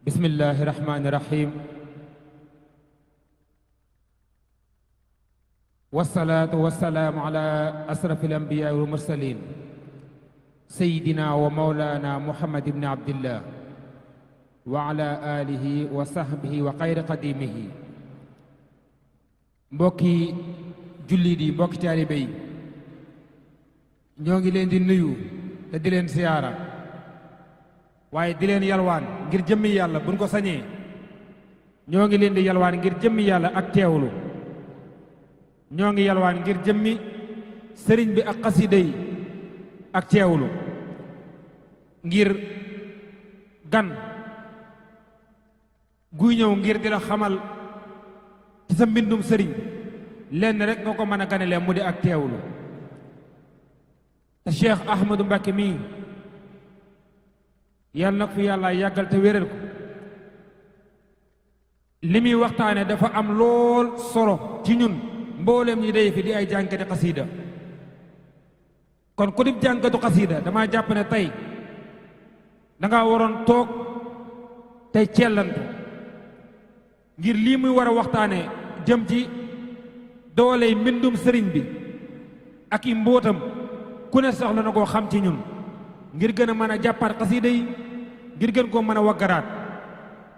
bismillahi rahmani rahim wasalaatu wasalaamu ala asrafi alambiyaa wal mursalin sayidina wa maulana muhammad ibni abdillah wa ala alihi wa sahbihi wa xayri qadimihi. mbokki jullit yi, mbokki taalibe yi, ñoo ngi leen di nuyu te di leen siyaara, waaye di leen yalwaan ngir jëmmi yàlla buñ ko sañee. ñoo ngi leen di yalwaan ngir jëmmi yàlla ak teewlu. ñoo ngi yalwaan ngir jëmmi sëriñ bi ak xasida yi ak teewlu, ngir gan guy ñëw ngir di la xamal ci sa mbindum sëriñ lenn rek nga ko mën a ganale mu di ak teewlu. te Cheikh Ahmadou Mbacké mii yàlla na ko fi yàlla yàggal te wéral ko. li muy waxtaane dafa am lool solo ci ñun mboolem ñi day fi di ay jànkati xasiida. kon ku di jànkatu xasiida dama jàpp ne tey danga waroon toog tey cellantu, ngir lii muy war a waxtaane jëm ci dooley mbindum sëriñ bi ak i mbóotam ku ne soxla na koo xam ci ñun, ngir gën a mën a jàppaat xasiida yi, ngir gën koo mën a waggaraat.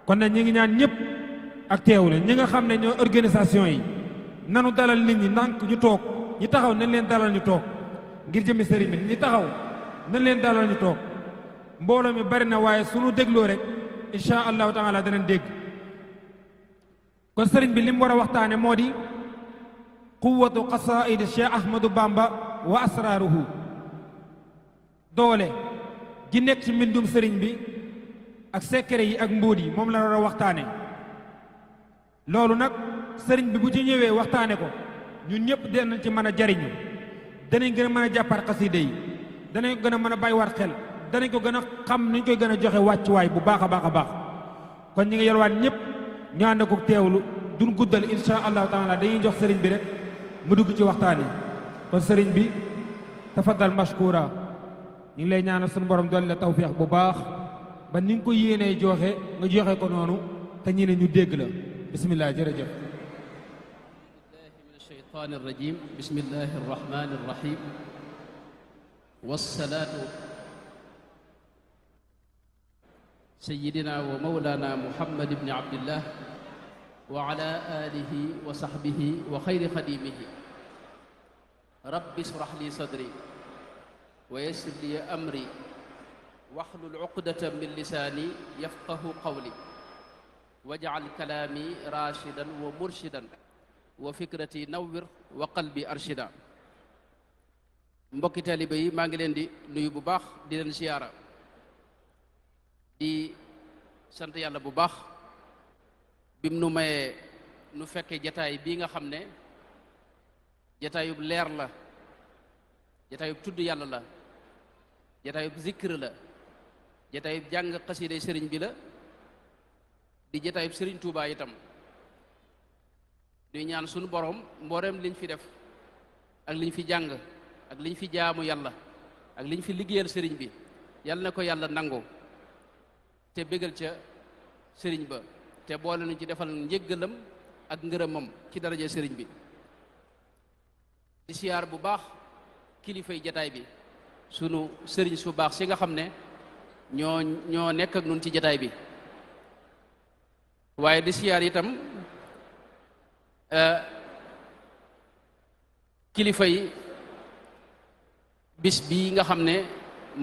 kon nag ñi ngi ñaan ñëpp ak teewle ñi nga xam ne ñoo organisation yi nanu dalal nit ñi ndànk ñu toog, ñi taxaw nañ leen dalal ñu toog ngir jëmi sëriñ bi. ñi taxaw nañ leen dalal ñu toog. mbooloo mi bari na waaye sunu dégloo rek insha allahu taala danañ dégg. kon sëriñ bi li mu war a waxtaane moo di quwwatu qasaa'id Cheikh Ahmadou Bamba wa asraaruhu, doole ji nekk ci mbindum sëriñ bi ak secret yi ak mbóot yi, moom la war a waxtaane. loolu nag sëriñ bi bu ci ñëwee waxtaane ko ñun ñëpp danañ ci mën a jariñu, danañ gën a mën a jàppaat xasida yi, danañ ko gën a mën a bàyyiwaat xel, danañ ko gën a xam niñ koy gën a joxe wàccuwaay bu baax a baax a baax. kon ñi ngi yalwaat ñëpp ñu ànd ko teewlu, duñ guddal insha allahu taala, dañuy jox sëriñ bi rek mu dugg ci waxtaan yi. kon sëriñ bi tafaddal mashkura, ñu ngi lay ñaanal suñu borom dolli la tawfiix bu baax ba ni nga ko yéenee joxe nga joxe ko noonu te ñi ne ñu dégg la. bismillah, jërëjëf. billahi min ashaytaan arrajim, bismillahi arrahmani arrahim, wassalaatu sayyidina wa mawlana muhammad ibni abdillah wa ala alihi wa sahbihi wa xayri xadimihi. rabbi israh li sadri wa yassir li amri waxlul uqdatan min lisaani yafqahu qawli waj'al kalaami rashidan wa murshidan wa fikrati nawwir wa qalbi arshida. mbokki taalibe yi, maa ngi leen di nuyu bu baax, di leen siyaara, di sant yàlla bu baax bim nu mayee nu fekkee jataay bii nga xam ne jataayub leer la, jataayub tudd yàlla la, jataayub zikr la, jataayub jàng xasiiday sëriñ bi la, di jataayub sëriñ Tuubaa itam. di ñaan sunu borom mbooreem liñ fi def ak liñ fi jàng ak liñ fi jaamu yàlla ak liñ fi liggéeyal sëriñ bi, yàlla na ko yàlla nangu te bégal ca sëriñ ba, te boole nu ci defal njéggalam ak ngërëmam ci daraja sëriñ bi. di siyaar bu baax kilifay jataay bi, sunu sëriñ su baax si nga xam ne ñoo nekk ak nun ci jataay bi. waaye di siyaar itam kilifa yi bis bii nga xam ne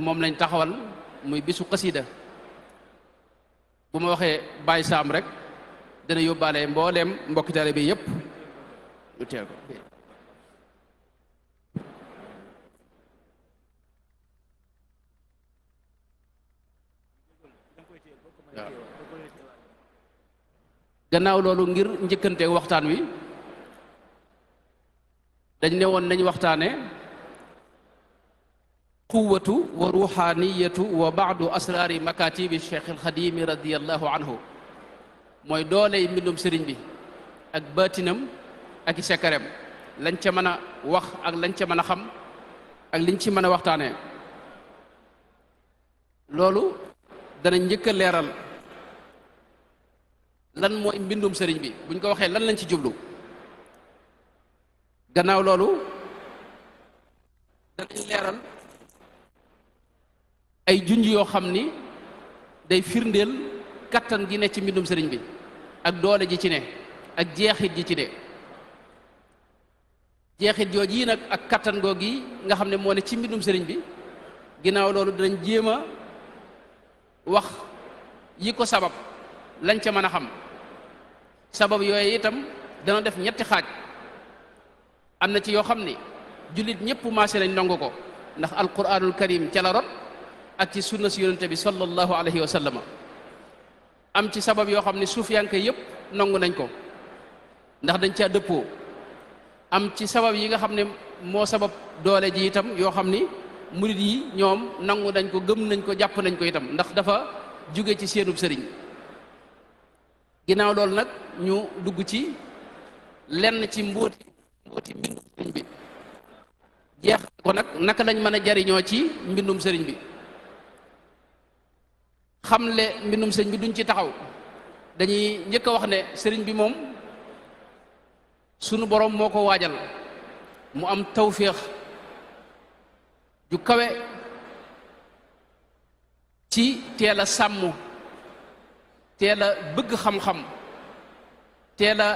moom lañ taxawal muy bisu xasida. bu ma waxee Baye Sam rek dana yóbbaale mbooleem mbokki taalibe bi yépp ñu teel ko. waaw gannaaw loolu, ngir njëkkante waxtaan wi, dañ ne woon nañ waxtaane quwwatu wa ruuxaaniyatu wa baadu asraari makatibi cheikh alxadimi radiallahu anhu, mooy dooley mbindum sëriñ bi ak baatinam ak i sekkarem, lañ ca mën a wax ak lañ ca mën a xam ak liñ ci mën a waxtaane. loolu dana njëkk a leeral lan mooy mbindum sëriñ bi buñ ko waxee lan lañ ci jublu. gannaaw loolu danañ leeral ay junj yoo xam ni day firndeel kattan gi ne ci mbindum sëriñ bi ak doole ji ci ne ak jeexit ji ci ne. jeexit jooju yi nag ak kattan googu yi nga xam ne moo ne ci mbindum sëriñ bi ginnaaw loolu danañ jéem a wax yi ko sabab lañ ca mën a xam. sabab yooyu itam dana def ñetti xaaj. am na ci yoo xam ni jullit ñëpp maase nañ nangu ko ndax alquranul karim ca la rot ak ci sunna si yonente bi sallallahu alayhi wa sallam. am ci sabab yoo xam ni suufiyanke yëpp nangu nañ ko ndax dañ caa dëppoo. am ci sabab yi nga xam ne moo sabab doole ji itam yoo xam ni murid yi ñoom nangu nañ ko gëm nañ ko jàpp nañ ko itam ndax dafa jóge ci seenub sëriñ. ginnaaw loolu nag ñu dugg ci lenn ci mbóoti mbindum sëriñ bi jeex ko nag naka lañ mën a jariñoo ci mbindum sëriñ bi. xamle mbindum sëriñ bi duñ ci taxaw dañuy njëkk a wax ne sëriñ bi moom sunu borom moo ko waajal mu am tawféex ju kawe ci teel a sàmm teel a bëgg xam-xam teel a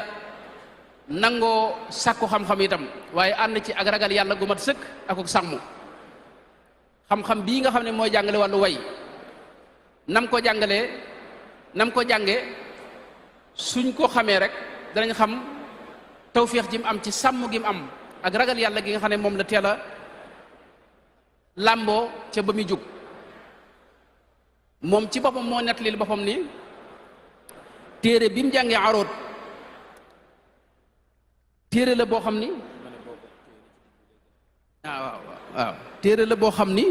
nangoo sàkku xam-xam itam waaye ànd ci ak ragal yàlla gu mat sëkk ak ak sàmm. xam-xam bii nga xam ne mooy jàngale wàllu way nam ko jàngalee nam ko jànge suñ ko xamee rek danañ xam tawféex ji mu am ci sàmm gi mu am ak ragal yàlla gi nga xam ne moom la teel a làmboo ca ba muy jóg. moom ci boppam moo nettalil boppam ni téere bi mu jàngee aroot téere la boo xam ni waaw téere la boo xam ni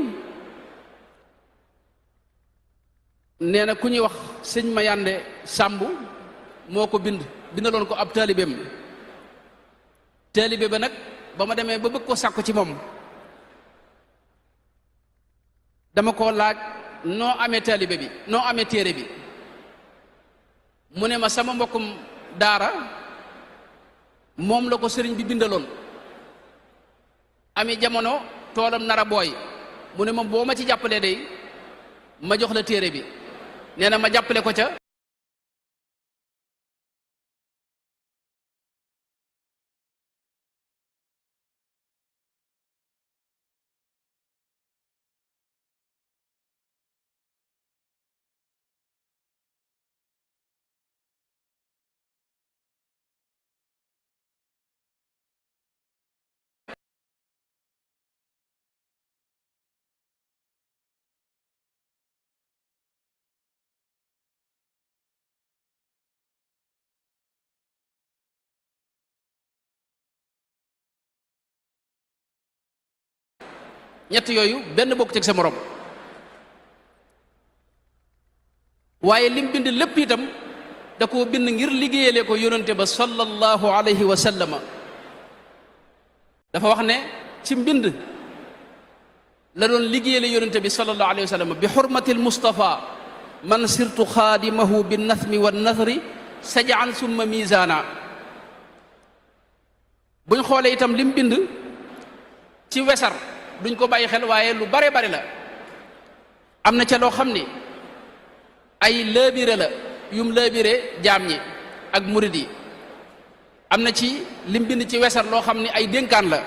nee na ku ñuy wax sëñ Mayande Sàmb moo ko bindaloon ko ab taalibeem. taalibe ba nag ba ma demee ba bëgg ko sàkku ci moom dama ko laaj noo amee taalibe bi noo amee téere bi mu ne ma sama mbokkum daara moom la ko sëriñ bi bindaloon ami jamono toolam nara booy mu ne ma boo ma ci jàppalee day ma jox la téere bi nee na ma jàppale ko ca. ñett yooyu benn bokk ci sa morom waaye lim bind lépp itam da koo bind ngir liggéeyale ko yonente ba sallallahu alayhi wa sallama. dafa wax ne ci mbind la doon liggéeyale yonente bi sallallahu alayhi wa sallama bi xurmatil Mustafa man sirtu xaadimahu bi nathmi wa nathri sajaan summa misaana. buñ xoolee itam lim bind ci wesar duñ ko bàyyi xel waaye lu bare bare la. am na ca loo xam ni ay laabire la yum laabire jaam ñi ak murid yi. am na ci lim bind ci wesar loo xam ni ay dénkaan la.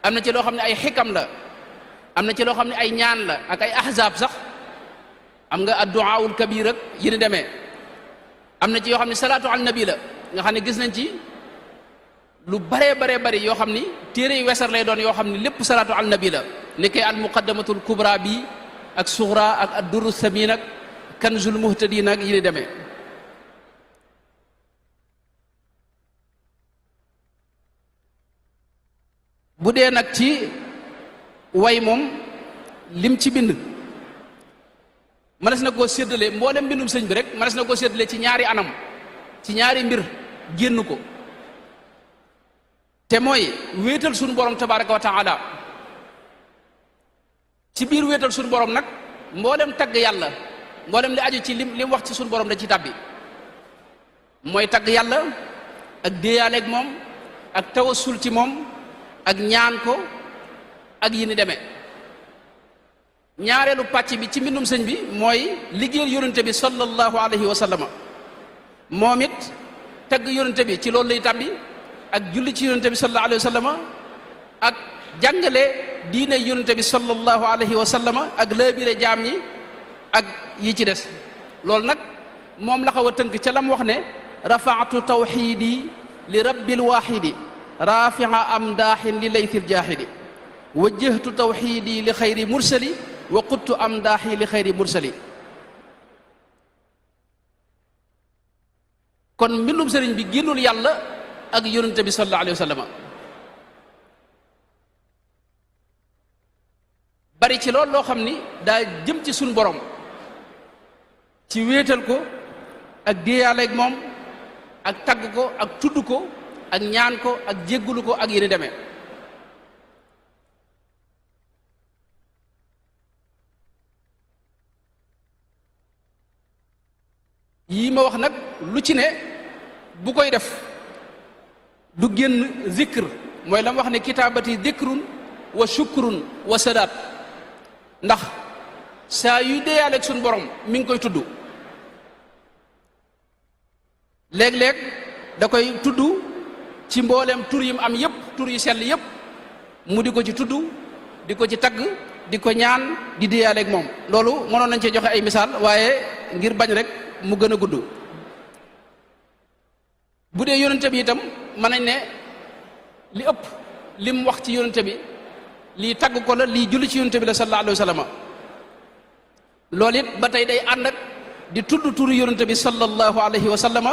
am na ci loo xam ne ay xikam la. am na ci loo xam ne ay ñaan la ak ay ahzaab sax am nga adduaawul kabir ak yi ni demee. am na ci yoo xam ne salaatu al nabi la nga xam ne gis nañ ci lu baree baree bari yoo xam ni téere yu wesar lay doon yoo xam ni lépp salaatu al nabi la ni koy al muqaddamatul kubra bi ak suxra ak ad durru samin ak kanzul muhtadin ak yi ni demee. bu dee nag ci way moom lim ci bind mënees na koo séddale mboolem mbindum sëñ bi rek mënees na koo séddale ci ñaari anam ci ñaari mbir génn ko te mooy wéetal suñu borom tabaraka wa taala. ci biir wéetal suñu borom nag mboolem tagg yàlla mboolem li aju ci lim wax ci suñu borom da ci tàbbi mooy tagg yàlla ak déeyaaleeg moom ak tawassul ci moom ak ñaan ko ak yi ni demee. ñaareelu pàcc bi ci mbindum sëñ bi mooy liggéeyal yonente bi sallallahu alayhi wa sallama moom it tagg yonente bi ci loolu lay tàbbi ak julli ci yonente bi sallallahu alayhi wa sallama ak jàngale diine yonente bi sallallahu alayhi wa sallama ak laabire jaam ñi ak yi ci des. loolu nag moom la xaw a tënk ca lam wax ne rafaatu tawxiidi li rabbil waaxidi rafia am daaxin li laytil jaaxidi wajjahtu tawxiidi li xayri mursali wa quttu am daaxi li xayri mursali. kon mbindum sëriñ bi génnul yàlla ak yonente bi sallallahu alayhi wa sallam bari ci loolu loo xam ni daa jëm ci suñ borom ci wéetal ko ak déeyaaleeg moom ak tagg ko ak tudd ko ak ñaan ko ak jéggulu ko ak yéni demee. yii ma wax nag lu ci ne bu koy def du génn zikr mooy la mu wax ne kitaabati dikrun wa shukrun wa sadaat ndax saa yuy deeyaaleeg suñ borom mi ngi koy tudd léeg-léeg da koy tudd ci mbooleem tur yim am yépp tur yu sell yépp mu di ko ci tudd di ko ci tagg di ko ñaan di deeyaaleeg moom. loolu mënoon nañ cee joxe ay misaal waaye ngir bañ rek mu gën a gudd. bu dee yonente bi itam mën nañ ne li ëpp lim wax ci yonente bi lii tagg ko la lii julli ci yonente bi la sallallahu alayhi wa sallam loolu it ba tey day ànd ak di tudd turu yonente bi sallallahu alayhi wa sallam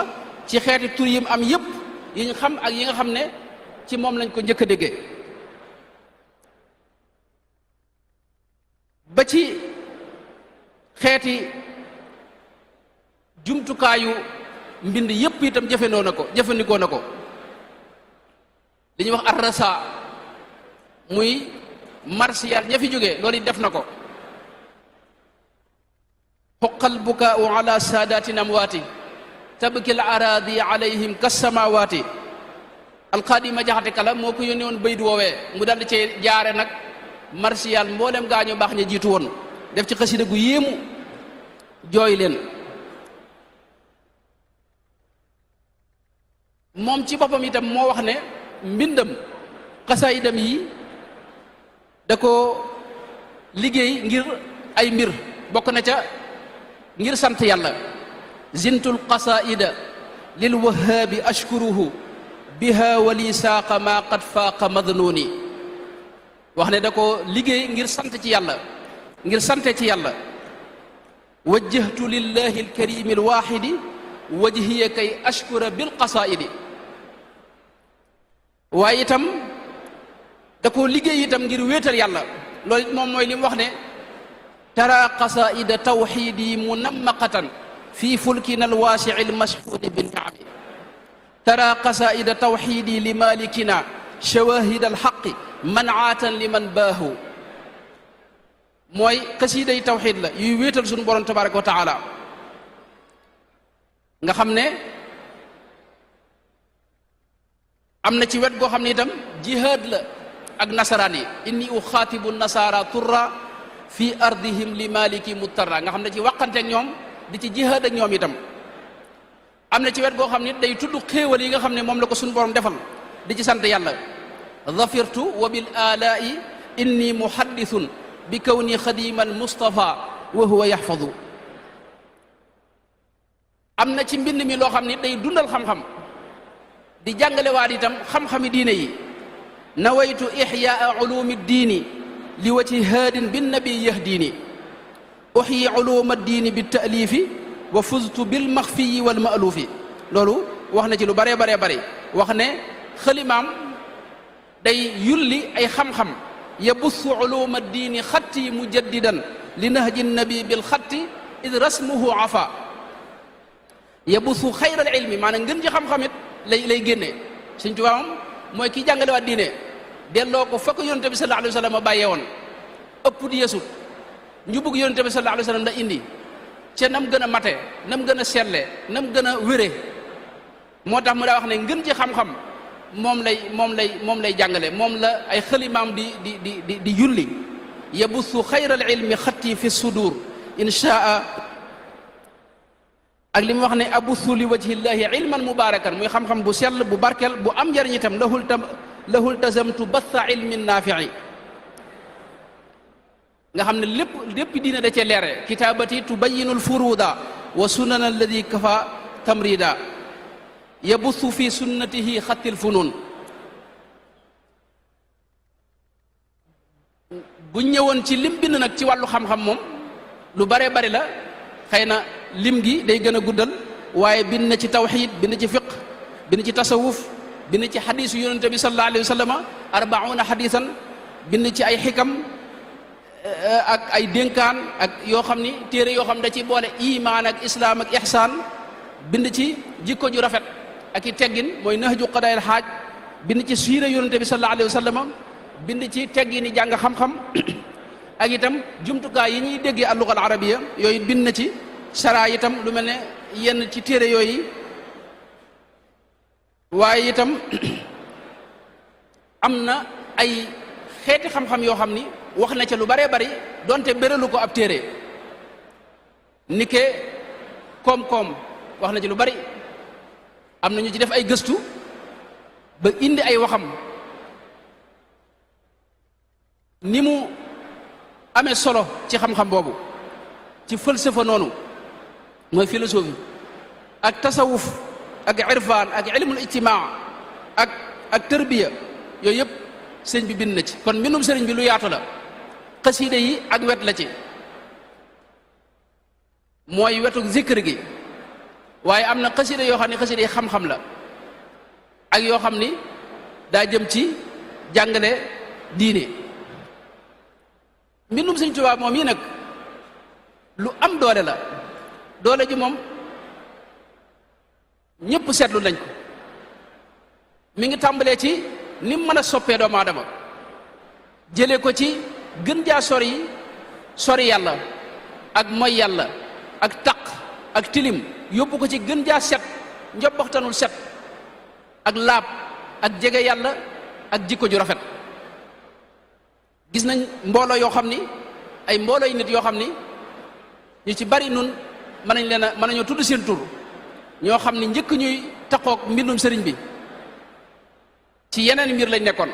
ci xeeti tur yim am yépp yi ñu xam ak yi nga xam ne ci moom lañ ko njëkk a déggee ba ci xeeti jumtukaayu mbind yépp itam jëfandikoo na ko li ñuy wax arrasa muy marsiyaat ña fi jógee loolu it def na ko xoqal bukaau ala saadatin amwaati tabkil araadi alayhim kasamawaati alxaadima jaxate kala moo ko yónnee woon bayit woowee mu daldi cee jaare nag marsiyaat mboolem gaañu baax ña jiitu woon def ci xasida gu yéemu jooy leen. moom ci boppam itam moo wax ne mbindam xasaayidam yi da ko liggéey ngir ay mbir bokk na ca ngir sant yàlla zintul qasaida lil wahaabi ashkuruhu biha wali saaqa ma qad faaqa madnuni wax ne da ko liggéey ngir sant ci yàlla ngir sante ci yàlla wajjahtu lillahi alkarimi alwaxidi wajhiya kay ashkura bil qasaidi waaye itam da ko liggéey itam ngir wéetal yàlla loolu it moom mooy li mu wax ne tara qasaida tawxidi munammaqatan fi fulkina alwaasii almashxuuni binnaami tara qasaida tawxidi li malikina shawahid alxaqi manaatan liman baahu mooy xasiiday tawxid la yuy wéetal suñu borom tabaraka wa taala nga xam ne am na ci wet goo xam ne itam jihaad la ak nasaraan yi inni uxaatibu nasara turra fi ardihim li maliki muttarra nga xam ne ci waqanteeg ñoom di ci jihaad ak ñoom itam am na ci wet goo xam ne day tudd xéewal yi nga xam ne moom la ko suñu borom defal di ci sant yàlla zafirtu wa bil alaa'i inni muhaddithun bi kawni xadiman mustafa wa huwa yaxfadu am na ci mbind mi loo xam ne day dundal xam-xam di jàngale waat itam xam-xami diine yi nawaytu ixyaa ulumi diini li wati haadin bin nabi yahdiini uxyi uluma diini bi taalifi wa fuztu bil maxfiyi wal maaluufi loolu wax na ci lu baree baree bare wax ne xalimaam day yulli ay xam-xam yabussu uluma diini xatti mujaddidan li nahji nabi bil xatti id rasmuhu afa yabussu xayral ilmi maanaam ngën ji xam-xamit lay génnee Sëñ Tuubaa moom mooy kii jàngale waat diine delloo ko fa ko yonente bi sallallahu alayhi wa sallam bàyyee woon ëpp di yeesut ñu bëgg yonente bi sallallahu alayhi wa sallam da indi ca nam gën a mate nam gën a selle nam gën a wére moo tax mu daa wax ne ngën ci xam-xam moom lay jàngale, moom la ay xalimaam di yulli. yabuthu xayral ilmi xatti fi sudur inshaa, ak li mu wax ne abuthu li wajhillahi ilman mubarakan, muy xam-xam bu sell bu barkel bu am njariñ itam. lahul tazamtu batha ilmin naafi'i, nga xam ne lépp diina da cee leere. kitaabati tubayinu alfuruda wa sunana alladi kafa tamrida, yabuthu fi sunnatihi xattil funun. bu ñëwoon ci lim bind nag ci wàllu xam-xam moom lu bare bari la, xëy na lim gi day gën a guddal, waaye bind na ci tawxiid, bind ci fiq, bind ci tasawuf, bind ci xadiisu yonente bi sallallahu alayhi wa sallam 40 xadiisan, bind ci ay xikam ak ay dénkaan ak yoo xam ni téere yoo xam da ci boole imaan ak islaam ak ihsaan, bind ci jikko ju rafet ak i teggin mooy nahju qadaa'il xaaj, bind ci siira yonente bi sallallahu alayhi wa sallam, bind ci teggini jàng xam-xam ak itam jumtukaay yi ñuy déggee al-lugha al-arabiyya yooyu bind na ci. sara itam lu mel ne yenn ci téere yooyu, waaye itam am na ay xeeti xam-xam yoo xam ni wax na ca lu baree bari donte béralu ko ab téere. nike koom-koom wax na ci lu bari, am na ñu ci def ay gëstu ba indi ay waxam ni mu amee solo ci xam-xam boobu, ci falsafa noonu mooy philosophie ak tasawuf ak irfaan ak ilmul ijtimaa ak tërbiya, yooyu yëpp sëñ bi bind na ci. kon mbindum sëriñ bi lu yaatu la. xasiida yi ak wet la ci, mooy wetu zikr gi, waaye am na xasiida yoo xam ne xasiida yi xam-xam la ak yoo xam ni daa jëm ci jàngale diine. mbindum sëñ Tuubaa moom yi nag lu am doole la. doole ji moom ñëpp seetlu nañ ko. mi ngi tàmbalee ci ni mu mën a soppee doomu aadama, jëlee ko ci gën jaa sori yàlla ak moy yàlla ak taq ak tilim, yóbbu ko ci gën jaa set, njobbaxtanul set ak laab ak jege yàlla ak jikko ju rafet. gis nañ mbooloo yoo xam ni ay mbooloo yi nit yoo xam ni ñu ci bari nun mën nañoo tudd seen tur, ñoo xam ni njëkk ñuy taqoog mbindum sëriñ bi ci yeneen mbir lañ nekkoon,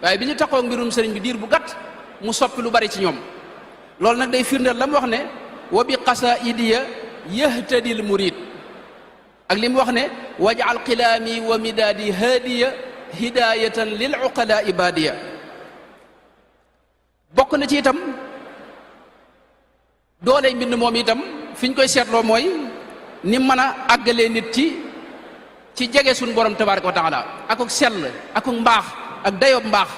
waaye bi ñu taqoog mbirum sëriñ bi diir bu gàtt mu soppi lu bari ci ñoom. loolu nag day firndeel la mu wax ne wa bi qasaidiya yahtadil murid, ak li mu wax ne waj'al qilaami wa midaadi haadiya hidayatan lil uqala ibadiya. bokk na ci itam dooley mbind moom itam fi ñu koy seetloo mooy ni mën a àggalee nit ci jege suñu borom tabaaraka wa taala akuk sell akuk mbaax ak dayoob mbaax.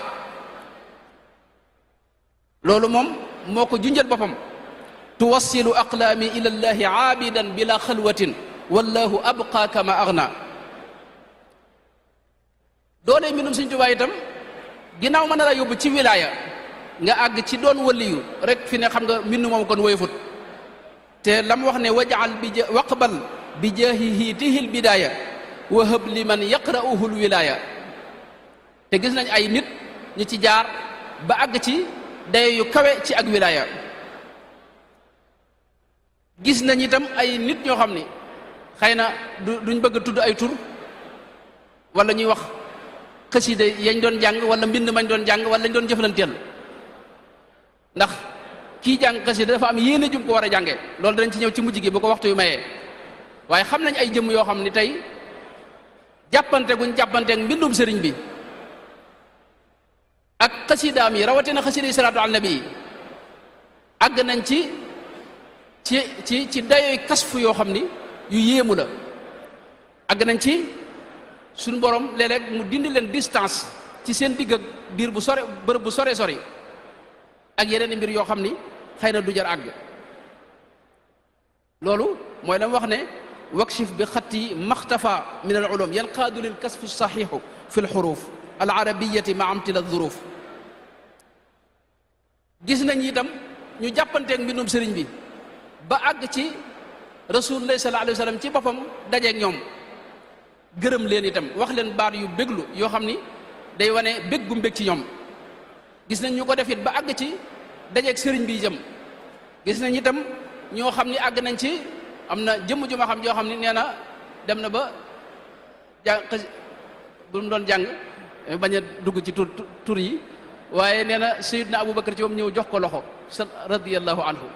loolu moom moo ko junjal boppam. tuwassilu aqlaami ila llahi aabidan bila xalwatin wallahu abqa kama agna. dooley mbindum Sëñ Tuubaa itam ginnaaw mën na la yóbbu ci wilaaya nga àgg ci doon waliyu rek fi ne xam nga mbind moom kon woyofut. te lam wax ne waj'al waqbal bi jaahihi tihil bidaaya wa hab liman yaqra'uhu alwilaaya. te gis nañ ay nit ñi ci jaar ba àgg ci dayo yu kawe ci ak wilaaya. gis nañ itam ay nit ñoo xam ni xëy na duñ bëgg a tudd ay tur wala ñuy wax xasida yañ doon jàng wala mbind mañ doon jàng wala lañ doon jëflanteel, ndax kii jàng xasida dafa am yéene jum ko war a jànge. loolu danañ ci ñëw ci mujj gi bu ko waxtu yu mayee. waaye xam nañ ay jëmm yoo xam ni tey jàppante guñ jàppanteeg mbindum sëriñ bi ak xasidaam yi rawatina xasida yi salaatu ala nabi yi àgg nañ ci dayoy kasfu yoo xam ni yu yéemu la. àgg nañ ci suñu borom léeg-léeg mu dindi leen distance ci seen digg ak biir bu sore bërëb bu sore sori ak yeneen mbir yoo xam ni xëy na du jar àgg. loolu mooy la mu wax ne wakshif bi xatti maxtafa min al ulum yanqaadu lil kasfu saxiixu fi l xuruf al arabiyati ma amtila duruf. gis nañ itam ñu jàppanteeg mbindum sëriñ bi ba àgg ci rasulullah sallallahu alayhi wa sallam ci boppam dajeeg ñoom gërëm leen itam wax leen baat yu béglu yoo xam ni day wane bég gu mbég ci ñoom. gis nañ ñu ko def it ba àgg ci dajeeg sëriñ bi jëm. gis nañ itam ñoo xam ni àgg nañ ci am na jëmm ju ma xam joo xam ni nee na dem na ba jàng bu mu doon jàng bañ a dugg ci tur yi waaye nee na Sayyidna Abubakar ci moom ñëw jox ko loxo radiyallahu anhu.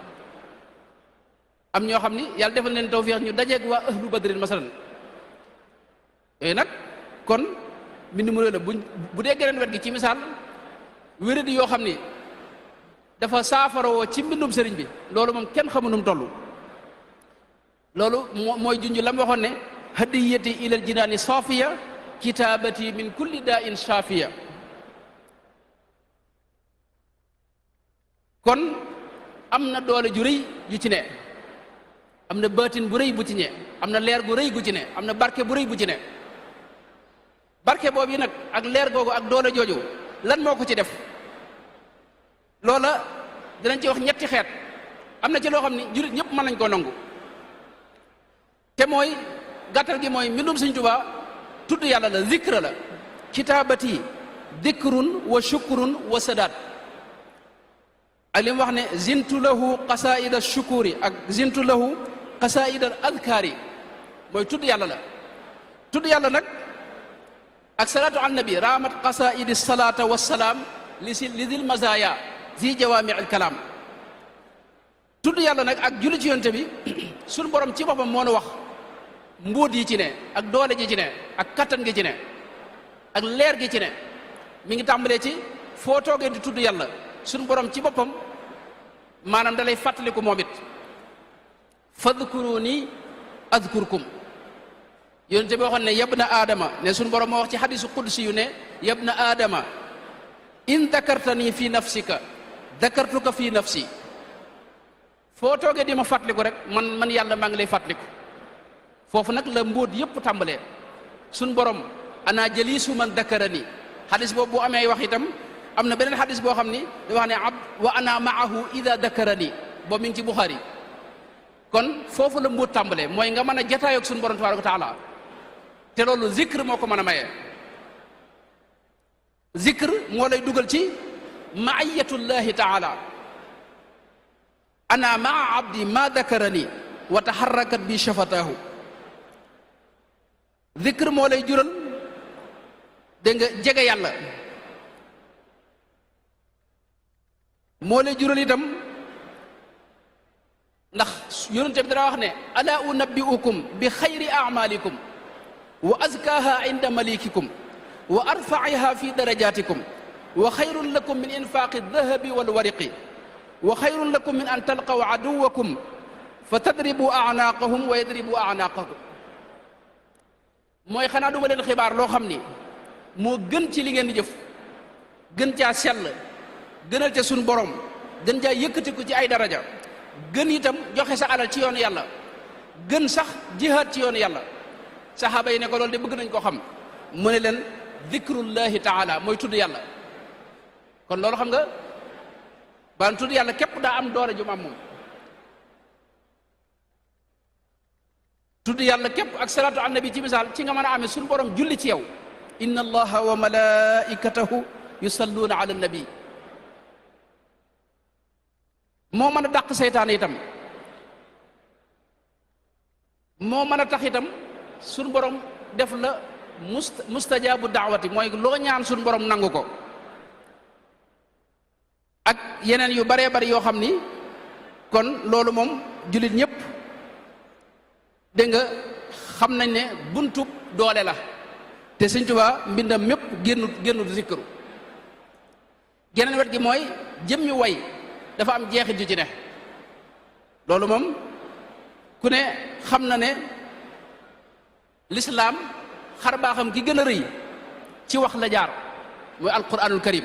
am ñoo xam ni yàlla defal leen tawfiix ñu dajeeg waa ahlu badrin masalan yooyu nag kon mbind mu la bu dee geneen wet gi ci misaal wéradi yoo xam ni dafa saafarawoo ci mbindum sëriñ bi loolu moom kenn xamu nu mu toll. loolu mooy junj la mu waxoon ne hadiyati ilal jinaani saafiya kitaabati min kulli daa in shaafiya. kon am na doole ju rëy ju ci ne, am na baatin bu rëy bu ci ne, am na leer gu rëy gu ci ne, am na barke bu rëy bu ci ne. barke boobu yi nag ak leer googu ak doole jooju lan moo ko ci def loola dinañ ci wax ñetti xeet. am na ci loo xam ni jullit ñëpp mën nañ koo nangu te mooy gàttal gi mooy mbindum Sëñ Tuubaa tudd yàlla la, zikra la. kitaabati dikrun wa shukrun wa sadaat ak li mu wax ne zintu lahu qasaida shukuri ak zintu lahu qasaida adkaari mooy tudd yàlla la. tudd yàlla nag ak salaatu ala nabi raamat qasaidi salaata wassalaam li dil mazaya zi jawaami al kalaam. tudd yàlla nag ak julli ci yonte bi suñu borom ci boppam moo nu wax mbóot yi ci ne ak doole ji ci ne ak kattan gi ci ne ak leer gi ci ne mi ngi tàmbalee ci foo toogee di tudd yàlla suñu borom ci boppam maanaam da lay fàttaliku moom it fadkuruni adkurkum. yonte bi waxoon ne yabna aadama ne suñu borom moo wax ci xadisu qudsi yu ne yabna aadama in dakartani fi nafsika dakartuka fi nafsi. foo toogee di ma fàttaliku rek man yàlla maa ngi lay fàttaliku. foofu nag la mbóot yëpp tàmbalee suñ borom ana jaliisu man dakarani. xadis boobu bu amee wax itam am na beneen xadis boo xam ni da wax ne abd wa ana maahu ida dakarani boobu mi ngi ci Buxaari. kon foofu la mbóot tàmbalee mooy nga mën a jataayoog suñu borom tabaaraka wa taala te loolu zikr moo ko mën a maye. zikr moo lay dugal ci maayatullahi taala. ana maa abdi ma dakarani wa taxarrakat bi shafataahu. zikr moo lay jural dégg nga jege yàlla. moo lay jural itam ndax yonente bi dara wax ne ala unabbiukum bi xayri amalikum wa azkaha inda malikikum wa arfaiha fi darajatikum wa xayrun lakum min infaqi dahabi walwariqi wa xayrun lakum min an talqaw aduwakum fa tadribu anaaqahum wa yadribu anaaqakum. mooy xanaa duma leen xibaar loo xam ni moo gën ci li ngeen di jëf, gën caa sell, gënal ca suñ borom, gën caa yëkkatiku ci ay daraja, gën itam joxe sa alal ci yoonu yàlla, gën sax jihaad ci yoonu yàlla. saxaaba yi ne ko loolu de bëgg nañ ko xam mu ne leen dikrullahi taala mooy tudd yàlla. kon loolu xam nga baan tudd yàlla képp daa am doole ju mu am moom. tudd yàlla képp ak salaatu ala nabi ci misaal ci nga mën a amee suñu borom julli ci yow. inna allaha wa malaikatahu yusalluuna ala nabi. moo mën a dàq seytaane itam, moo mën a tax itam suñu borom def la mustajaabu daawati mooy loo ñaan suñu borom nangu ko. ak yeneen yu baree bari yoo xam ni kon loolu moom jullit ñëpp dégg nga xam nañ ne buntub doole la te Sëñ Tuubaa mbindam mépp génnut zikru. geneen wet gi mooy jëmmi way dafa am jeexit ju ci ne. loolu moom ku ne xam na ne lislaam xar baaxam ki gën a rëy ci wax la jaar mooy alquranul karim.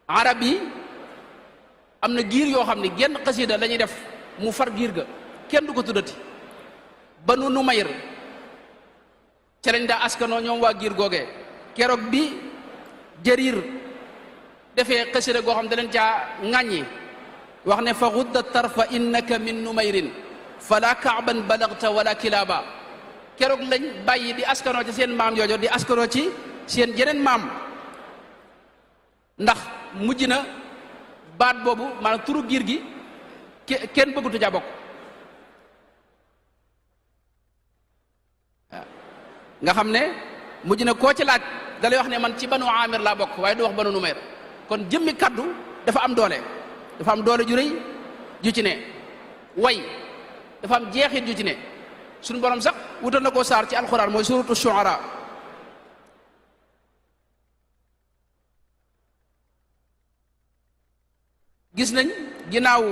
arab yi am na giir yoo xam ne genn xasida la ñuy def mu far giir ga kenn du ko tuddati. banu numayr ca lañ daa askanoo ñoom waa giir googee. keroog bi Jariir defee xasida goo xam da leen caa ŋàññi wax ne fa gudda tarfa innaka min numayrin fala kaaban balagta wala kilaaba keroog lañ bàyyi di askanoo ci seen maam yoojo di askanoo ci seen jeneen maam ndax mujj na baat boobu maanaam turu giir gi kenn bëggutu ca bokk nga xam ne mujj na koo ci laaj da lay wax ne man ci banu amir laa bokk waaye du wax banu numayr kon jëmmi kaddu dafa am doole ju rëy ju ci ne way dafa am jeexit ju ci ne suñu borom sax wutal na koo saar ci alxuraan mooy suratu shuara gis nañ ginnaaw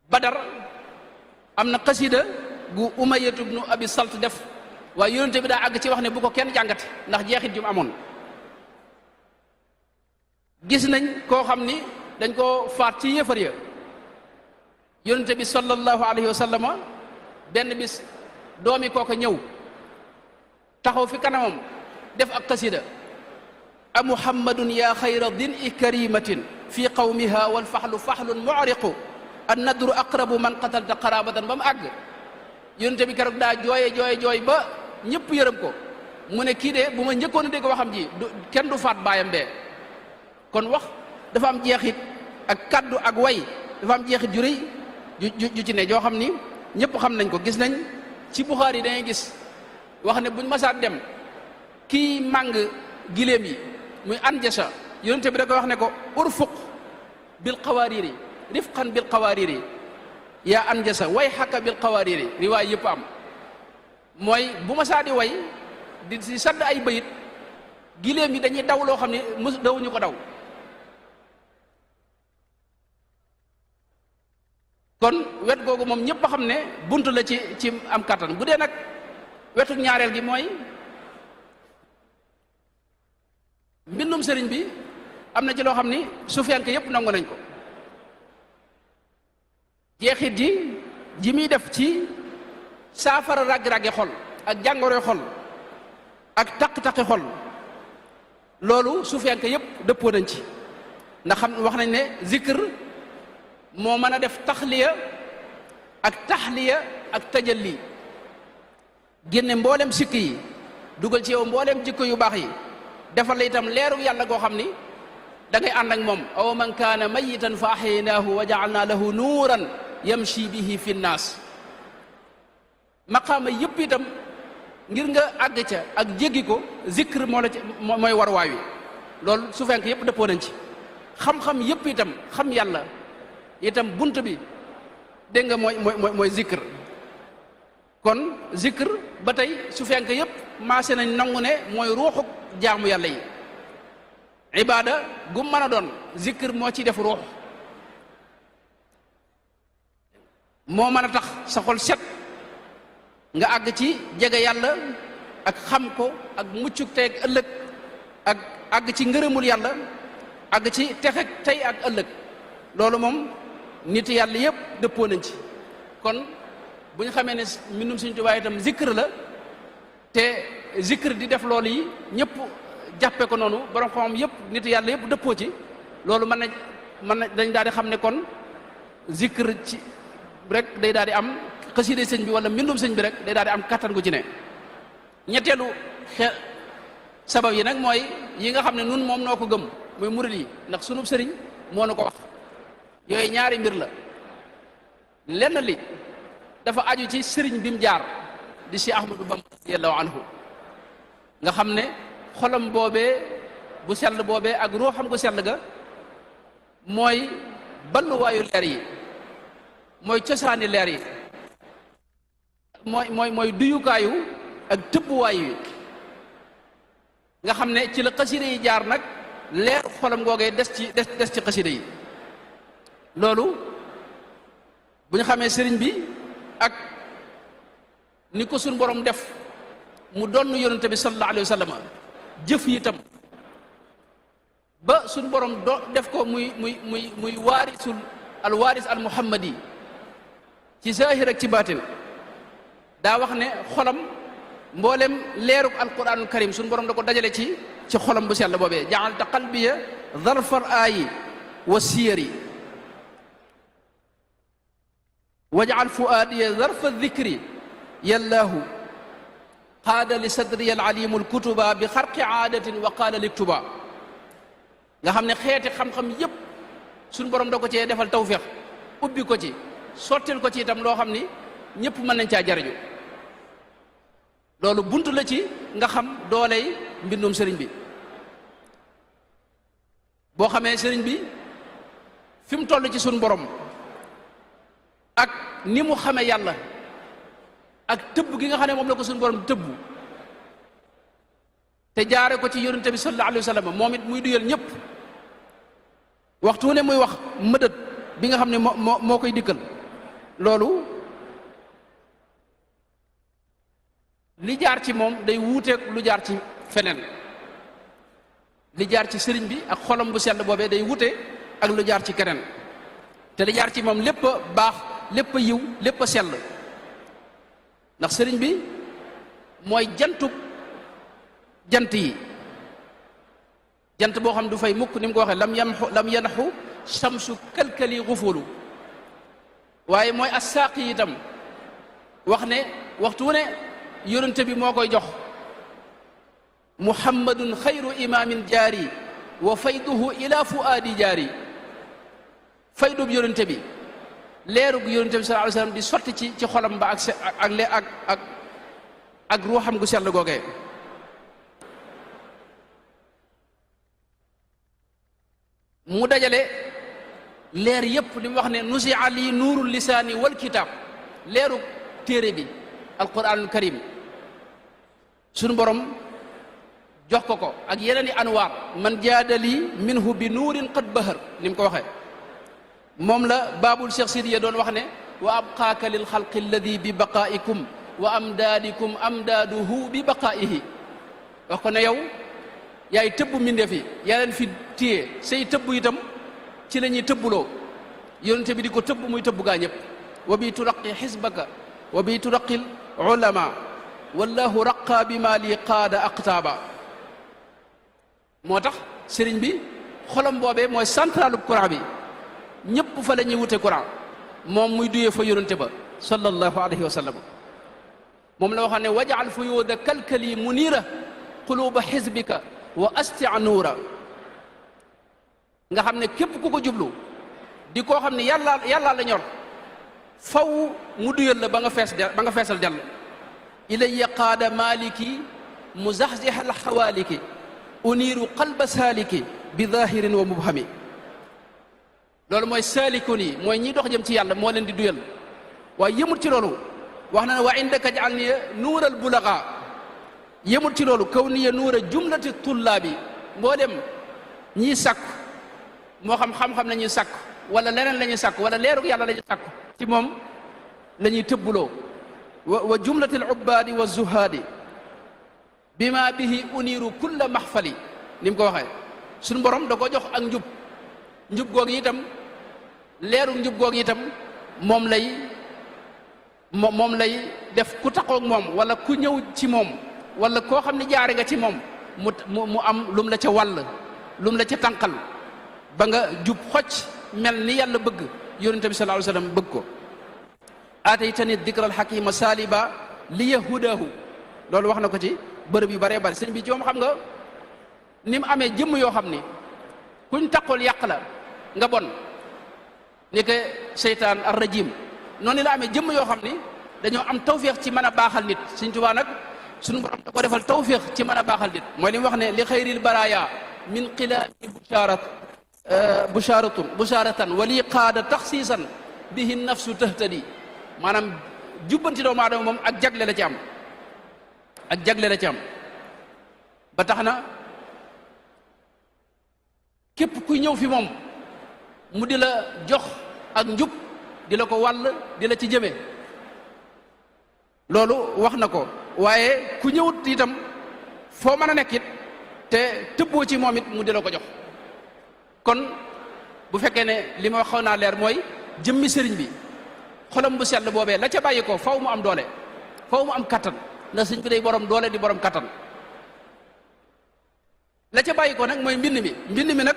badar am na xasida gu umayyatu ibnu abi salt def waaye yonente bi daa àgg ci wax ne bu ko kenn jàngate ndax jeexit ju mu amoon gis nañ koo xam ni dañ koo faat ci yéefar ya yonente bi sallallahu alayhi wa sallama benn bis doomi kooka ñëw taxaw fi kanamam def ak xasida a muhammadun ya xayra din i karimatin fi qawmiha wal faxlu faxlun mu'riqu an nadru aqrabu man qatalta qarabatan ba mu àgg yonente bi keroog daa jooy ba ñëpp yërëm ko mu ne kii de bu ma njëkkoon a dégg waxam ji kenn du faat baayam bee kon wax dafa am jeexit ak kaddu ak way dafa am jeexit ju rëy ju ci ne joo xam ni ñëpp xam nañ ko gis nañ ci Buxaari yi dangay gis wax ne buñ masaat dem kii màng giléem yi muy anjasa yonente bi da koy wax ne ko urfuq bil qawaariri rifqan bil qawaariri yaa anjasa way xakka bil qawaariri riwaay yëpp am mooy bu masaa di way di sadd ay bayit giléem yi dañuy daw loo xam ne dawuñu ko daw kon wet googu moom ñëpp a xam ne bunt la ci am kattan bu dee nag wetu ñaareel gi mooy mbindum sëriñ bi am na ci loo xam ni sufiyanke yëpp nangu nañ ko jeexit ji muy def ci saafara raggi-raggi xol ak jàngoroy xol ak taq-taqi xol loolu sufiyanke yëpp dëppoo nañ ci ndax xam wax nañ ne zikr moo mën a def taxliya ak taxliya ak tajalli génne mboolem sikk yi dugal ci yow mboolem jikko yu baax yi defal la itam leeru yàlla goo xam ni da ngay ànd ak moom aw man kaana mayitan fa axyaynaahu wa jaalna lahu nuuran yamshi bihi fi nnaas maqaama yëpp itam ngir nga àgg ca ak jéggi ko zikr moo la ci mooy war waay wi loolu su fenk yëpp dëppoo nañ ci xam-xam yëpp itam xam yàlla itam bunt bi dégg nga mooy zikr kon zikr ba tey su fenk yëpp maase nañ nangu ne mooy ruuxuk jaamu yàlla yi ibaada gu mën a doon zikr moo ci def ruux moo mën a tax sa xol set nga àgg ci jege yàlla ak xam ko ak muccuk tey ak ëllëg ak àgg ci ngërëmul yàlla àgg ci texe tey ak ëllëg loolu moom nit yàlla yëpp dëppoo nañ ci kon bu ñu xamee ne mbindum Sëriñ Tuubaa itam zikr la te zikr di def loolu yi ñëpp jàppe ko noonu borom xam yëpp nit yàlla yëpp dëppoo ci loolu mën na dañ daal di xam ne kon zikr ci rek day daal di am xasida sëñ bi wala mbindum sëñ bi rek day daal di am kattan gu ci ne ñetteelu sabab yi nag mooy yi nga xam ne nun moom noo ko gëm muy murid yi ndax sunub sëriñ moo nu ko wax yooyu ñaari mbir la lenn li dafa aju ci sëriñ bi mu jaar di si Ahmadu Bamba radiyallahu anhu nga xam ne xolam boobee bu sell boobee ak ruuxam gu sell ga mooy balluwaayu leer yi mooy cosaani leer yi mooy duyukaayu ak tëbbuwaay yi nga xam ne ci la xasida yi jaar nag leer xolam googee des ci xasida yi loolu bu ñu xamee sëriñ bi ak ni ko suñ borom def mu doon yonente bi sallallahu alayhi wa sallam jëf yi itam ba suñ borom def ko muy waarisul al waaris al muhammadi ci zahir ak ci baatin daa wax ne xolam mboolem leeruk alquranul karim suñ borom da ko dajale ci xolam bu sell boobee ja'alta qalbiya zarfal aayi wa siyari waj'al fuaadiya zarfa dhikri yallaahu qaada li sadriya al-alimu al-kutuba bi xarqi aadatin wa qaala liktuba nga xam ne xeeti xam-xam yépp suñ borom da ko cee defal tawfiq ubbi ko ci sottil ko ci itam loo xam ni ñëpp mën nañ caa jariñu loolu buntu la ci nga xam dooley mbindum sëriñ bi boo xamee sëriñ bi fi mu toll ci suñ borom ak ni mu xamee yàlla ak tëbb gi nga xam ne moom la ko suñ borom tëbb te jaare ko ci yonente bi sallallahu alayhi wa sallam moom it muy duyal ñëpp waxtu ne muy wax mëdët bi nga xam ne moo koy dikkal loolu li jaar ci moom day wuuteeg lu jaar ci feneen li jaar ci sëriñ bi ak xolam bu sell boobee day wuute ak lu jaar ci keneen te li jaar ci moom lépp a baax lépp a yiw lépp a sell ndax sëriñ bi mooy jantub jant yi jant boo xam du fay mukk ni mu ko waxee lam yanaxu shamsu kalkali xufulu waaye mooy assaaqi itam wax ne waxtu wu ne yonente bi moo koy jox muhammadun xayru imaamin jaari wa fayduhu ila fuaadi jaari faydub yonente bi leerug yonente bi sallallahu alayhi wasallam di sotti ci xolam ba ak ruuxam gu sell googee mu dajale leer yépp li mu wax ne nusia lii nuurul lisaani wal kitaab leerug téere bi alquranul karim sunu borom jox ko ak yeneen i anwaar man jaadali minhu bi nuurin qad bahar ni mu ko waxee moom la baabul Cheikh Sidiya doon wax ne wa abqaaka lil xalqi alladi bi baqaikum wa amdaadikum amdaaduhu bi baqaihi wax ko ne yow yaay tëbb mbindeef yi yaa leen fi téye say tëbb itam ci la ñuy tëbbuloo yonente bi di ko tëbb muy tëbb gaa ñëpp wa bi turaqi xisbaka wa bi turaqil ulama wallahu raqa bi ma li qaada aqtaaba moo tax sëriñ bi xolam boobee mooy centralub Coran bi ñëpp fa la ñuy wute Coran moom muy duyee fa yonente ba sallallahu alayhi wa sallam moom la waxam ne wajal fuyuuda kalkali munira quluba xisbika wa astia nuura nga xam ne képp ku ko jublu di koo xam ne yàlla la ñor faw mu duyal la ba nga feesal dell ilayya qaada maliki muzaxziha alxawaaliki uniiru qalba saaliki bi zahirin wa mubhami loolu mooy saalikun yi mooy ñi dox jëm ci yàlla moo leen di duyal waaye yëmut ci loolu wax na ne wa indaka jaal niya nuural bulaga yëmut ci loolu kaw niya nuura jumlati tullaabi mboo dem ñiy sàkku moo xam-xam la ñuy sàkku wala leneen la ñuy sàkku wala leerug yàlla la ñuy sàkku ci moom la ñuy tëbbuloo wa jumlati al ubbaadi wa zuhaadi bima bihi uniiru kulla maxfali ni mu ko waxee suñu borom da ko jox ak njub goog itam leerug njub goog itam moom lay def ku taxoog moom wala ku ñëw ci moom wala koo xam ne jaare nga ci moom mu am lum la ca wàll lum la ca tànqal ba nga jub xocc mel ni yàlla bëgg yonente bi sallallahu alayhi wasallam bëgg ko aataytani dikral xakima saaliba li yahudahu loolu wax na ko ci bërëb yu bëree bëri sëñ bi ci moom xam nga ni mu amee jëmm yoo xam ni kuñ taqool yàq la nga bon ni ke seytaan ar rajim noonu la amee jëmm yoo xam ni dañoo am tawféex ci mën a baaxal nit Sëñ Tuubaa nag suñu borom da ko defal tawféex ci mën a baaxal nit mooy li mu wax ne li xayril baraya min xilaami busharatan wali qaada taxsiisan bihi nafsu tahtadi maanaam jubbanti doomu aadama moom ak jagle la ci am ba tax na képp kuy ñëw fi moom mu di la jox ak njub di la ko wàll di la ci jëme loolu wax na ko waaye ku ñëwut itam foo mën a nekk it te tëbboo ci moom it mu di la ko jox kon bu fekkee ne li ma wax xaw naa leer mooy jëmmi sëriñ bi xolam bu sell boobee la ca bàyyi ko faw mu am doole faw mu am kattan ndax sëriñ bi day borom doole di borom kattan la ca bàyyi ko nag mooy mbind mi nag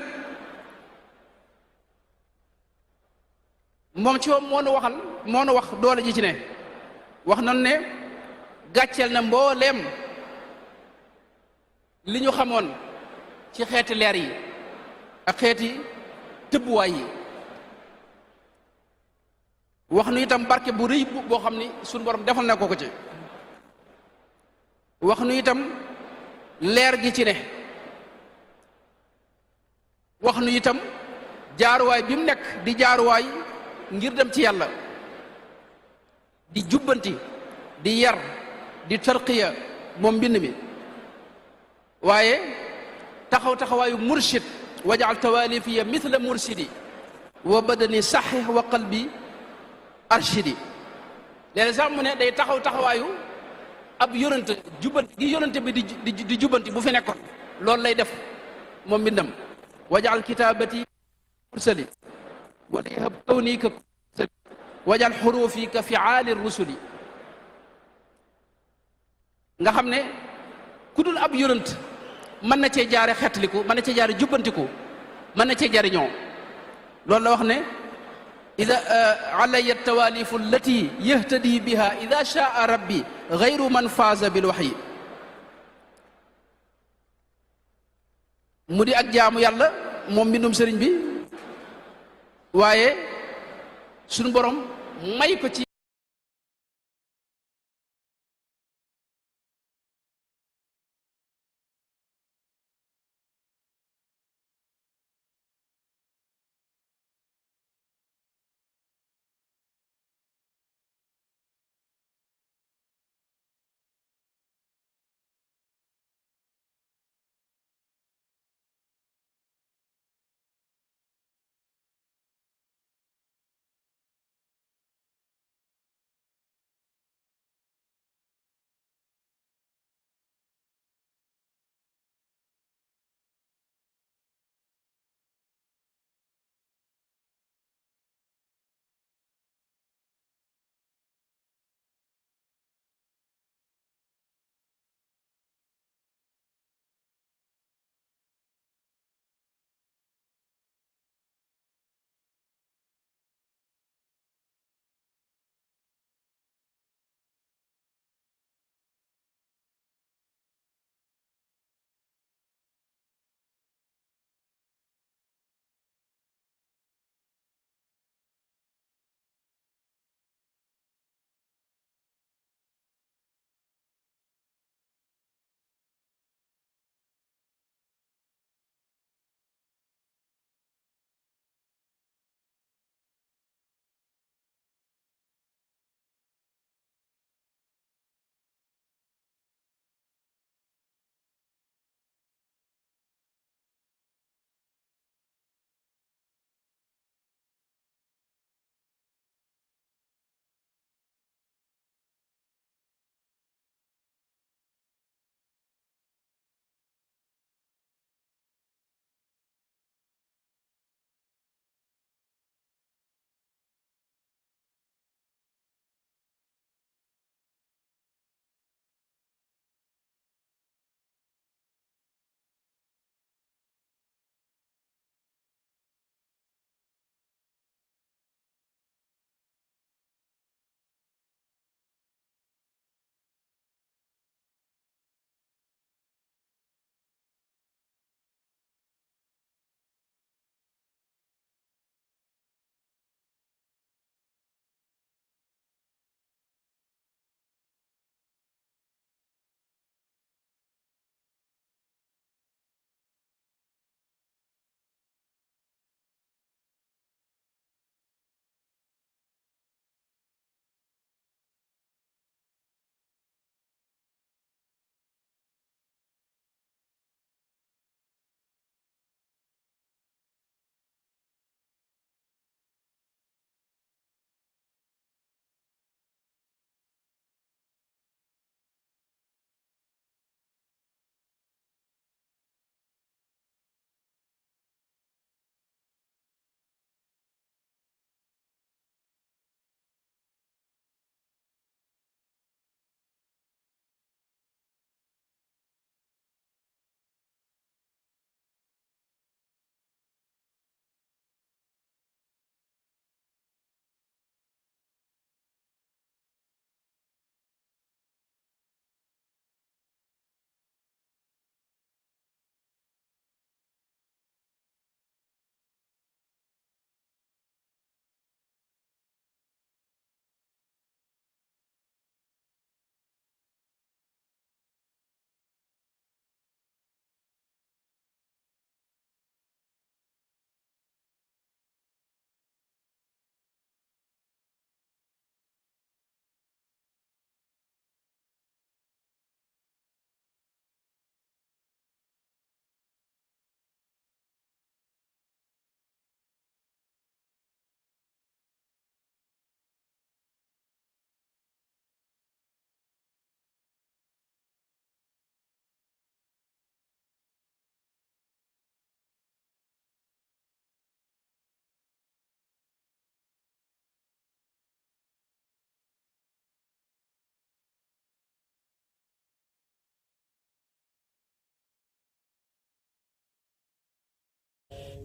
moom ci moom moo nu waxal moo nu wax doole ji ci ne wax nañu ne gàcceel na mbooleem li ñu xamoon ci xeeti leer yi ak xeeti tëbbuwaay yi wax nu itam barke bu rëy boo xam ni suñu borom defal na ko ci wax nu itam leer gi ci ne wax nu itam jaaruwaay bi mu nekk di jaaruwaay ngir dem ci yàlla di jubbanti di yar di tarqiya moom mbind mi waaye taxawaayu murshid wajaal tawalifiya mithla mursidi wa badani saxix wa qalbi arshidi léeg sax mu ne day taxawaayu ab yonante jubbanti gi yonante bi di jubbanti bu fi nekkoon loolu lay def moom mbindam wajaal kitaabati mursali wala yahab kawni ka wajaal xurufi ka fiaali rusuli nga xam ne ku dul ab yonant mën na cee jaare xetliku mën na cee jaare jubbantiku mën na cee jariñoo loolu la wax ne ida alaya tawalifu allati yahtadi biha ida shaa rabbi gayru man faaza bil waxyi mu di ak jaamu yàlla moom mbindum sëriñ bi waaye suñu borom may ko ci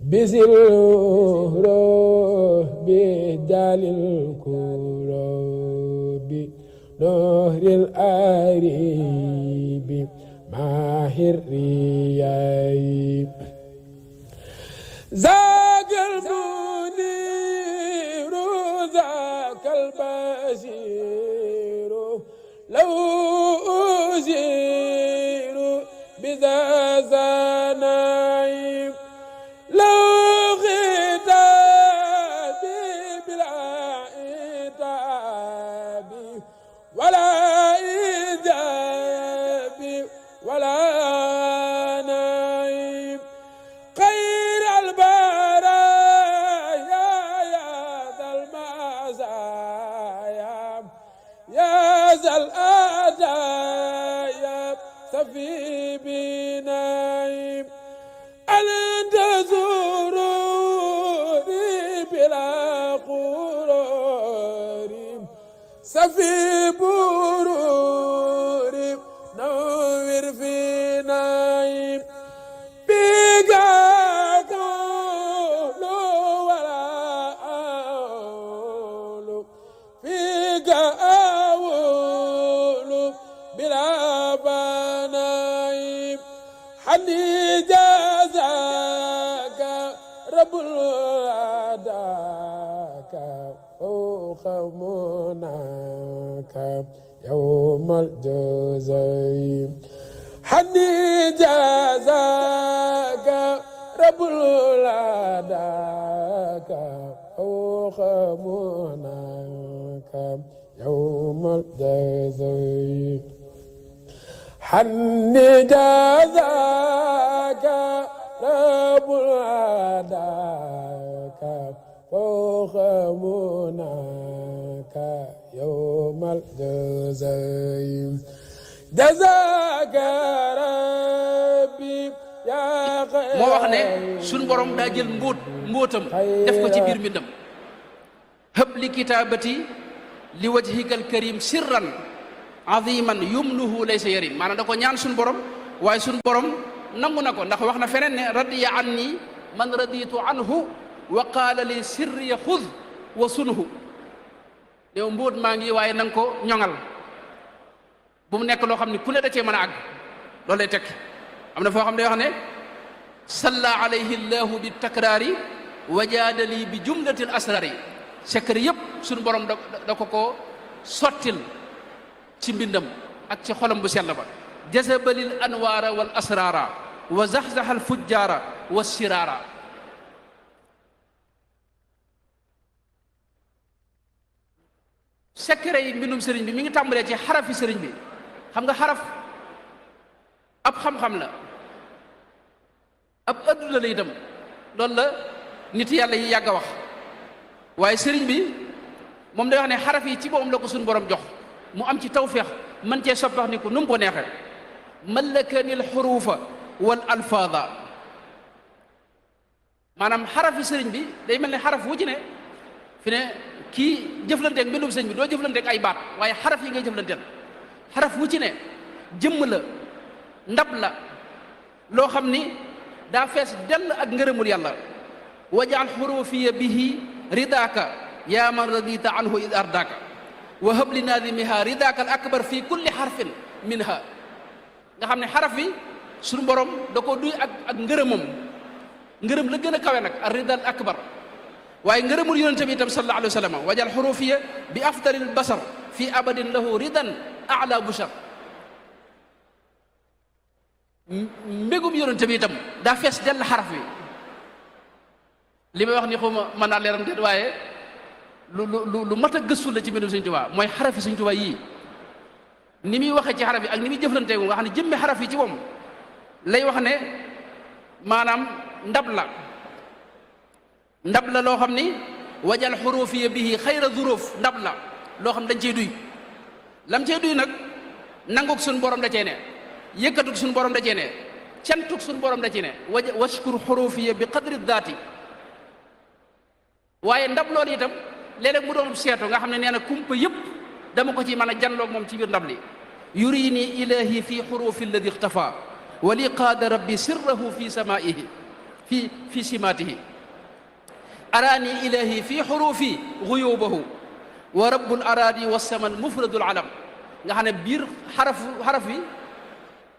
بزلوه بجال الكروب نهر الأريب ماهر الرياي ذاك المنير ذاك البشير لو أزير بذا زنايب لو غتابي بلا إتاب ولا إجاب ولا نايب خير البرايا يا ذا المزايا يا ذا الأدايا سفي بنايب أنت زوري بلا قرار سفي بروري نور في نايم بك أقول ولا أقول فيك أقول بلا بنايم حني جزاك رب العداك فوق مناك يوم الجزاء حني جزاك رب العداك فوق مناك يوم الجزاء حني جزاك رب العداك فوق مناك يوم الجزاء جزاك ربي يا خير moo wax ne suñ borom daa jël mbóotam def ko ci biir mbindam hëb li kitaabati li wajhikal karim sirran aziman yumnuhu laysa yarim maanaam da ko ñaan suñ borom waaye suñ borom nangu na ko ndax wax na feneen ne radiya anni man raditu anhu wa qaala li sirriya xud wa sunhu yow mbóot maa ngi waaye nanga ko ñoŋal bu mu nekk loo xam ne ku ne da cee mën a àgg loolu lay tekk am na foo xam ne day wax ne salla alayhi llahu bi takraari wa jaadali bi jumlatil asraari secret yëpp suñu borom da ko sottil ci mbindam ak ci xolam bu sell ba jazabalil anwaara wal asraara wa zaxzaxal fujjaara wa siraara secret yi mbindum sëriñ bi mi ngi tàmbalee ci xarafi sëriñ bi xam nga xaraf ab xam-xam la ab adduna la itam loolu la nit yàlla yi yàgg a wax waaye sëriñ bi moom day wax ne xaraf yi ci boppam la ko suñu borom jox mu am ci tawféex man cee soppax ni ko nu mu ko neexee malakani al xurufa wal alfaada maanaam xarafi sëriñ bi day mel ne xaraf wu ci ne fi ne kii jëflanteeg mbindum sëriñ bi doo jëflanteeg ay baat waaye xaraf yi ngay jëflanteel xaraf wu ci ne jëmm la ndab la loo xam ni daa fees dell ak ngërëmul yàlla wajaal xurufiya bihi ridaaka yaa man radita anhu id ardaaka wa hab li naadimiha ridaaka al akbar fi kulli xarfin minha nga xam ne xaraf yi suñu borom da ko duy ak ngërëmam ngërëm la gën a kawe nag ar rida al akbar waaye ngërëmul yonente bi itam sallallahu alayhi wa sallam wajaal xurufiya bi afdalil basar fi abadin lahu ridan ala bushar mbégum yonente bi itam daa fees dell xaraf wi li may wax ni xuma mën naa leeram déet waaye lu mat a gëstu la ci mbindum Sëñ Tuubaa mooy xarafi Sëñ Tuubaa yii ni muy waxee ci xaraf yi ak ni muy jëflanteegu nga xam ne jëmmi xaraf yi ci moom lay wax ne maanaam ndab la loo xam ni wajal xurufiya bihi xayra zuruf ndab la loo xam dañ cey duy lam cey duy nag nanguk suñu borom da cee ne yëkkatuk suñu borom da cee ne cantuk suñu borom da ci ne washkur xurufiya bi qadri daati waaye ndab loolu itam léeg-léeg mu doon seetu nga xam ne nee na kumpa yëpp dama ko ci mën a janloog moom ci biir ndab li yurini ilahi fi xurufi alladi ixtafa wa li qaada rabbi sirrahu fi samaihi fi simaatihi araani ilahi fi xurufi guyubahu wa rabbul araadi wassaman mufradul alam nga xam ne biir xaraf wi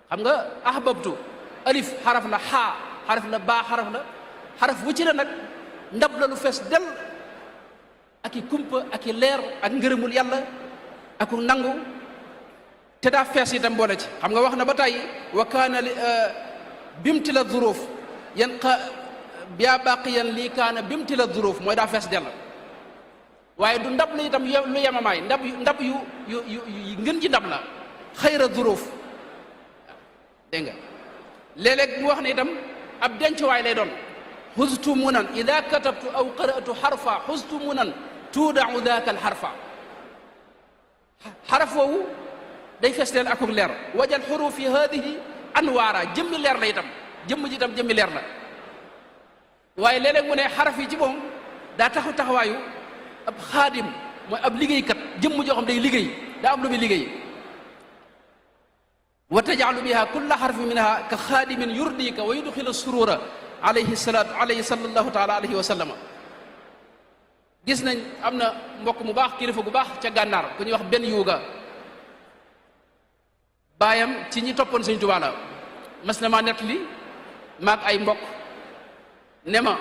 xam nga ahbabtu alif xaraf la xaa xaraf la baa xaraf la xaraf wu ci la nag ndab la lu fees del ak i kumpa ak i leer ak ngërëmul yàlla ak nangu te daa fees itam boole ci xam nga wax na ba tàyyi wa kaana bimtila zuruuf yan yaa baqiyan lii kaana bimtila zuruuf mooy daa fees del waaye du ndab la itam lu yemamaay ndab yu ngën ci ndab la xayra zuruuf dégg nga léeg-léeg mu wax ne itam ab dencuwaay lay doon xustu munan ida katabtu aw qara'tu xarfa xustu munan tuudau daaka al xarfa xaraf woowu day fees del akuk leer wajal xurufi hadihi anwaara jëmmi leer la itam jëmm ji itam jëmmi leer la waaye léeg-léeg mu ne xaraf yi ci moom daa taxawaayu ab xaadim mooy ab liggéeykat jëmm joo xam day liggéey daa am lu muy liggéey wa tajcalu biha kulla xarfi minha ka xaadimin yurdika wa yudxilu surura alayhi sallallahu taala alayhi wa sallama gis nañ am na mbokk mu baax kilifa gu baax ca gànnaar ku ñuy wax benn yuuga baayam ci ñi toppoon Sëñ Tuubaa la mas na maa nettali maag ay mbokk ne ma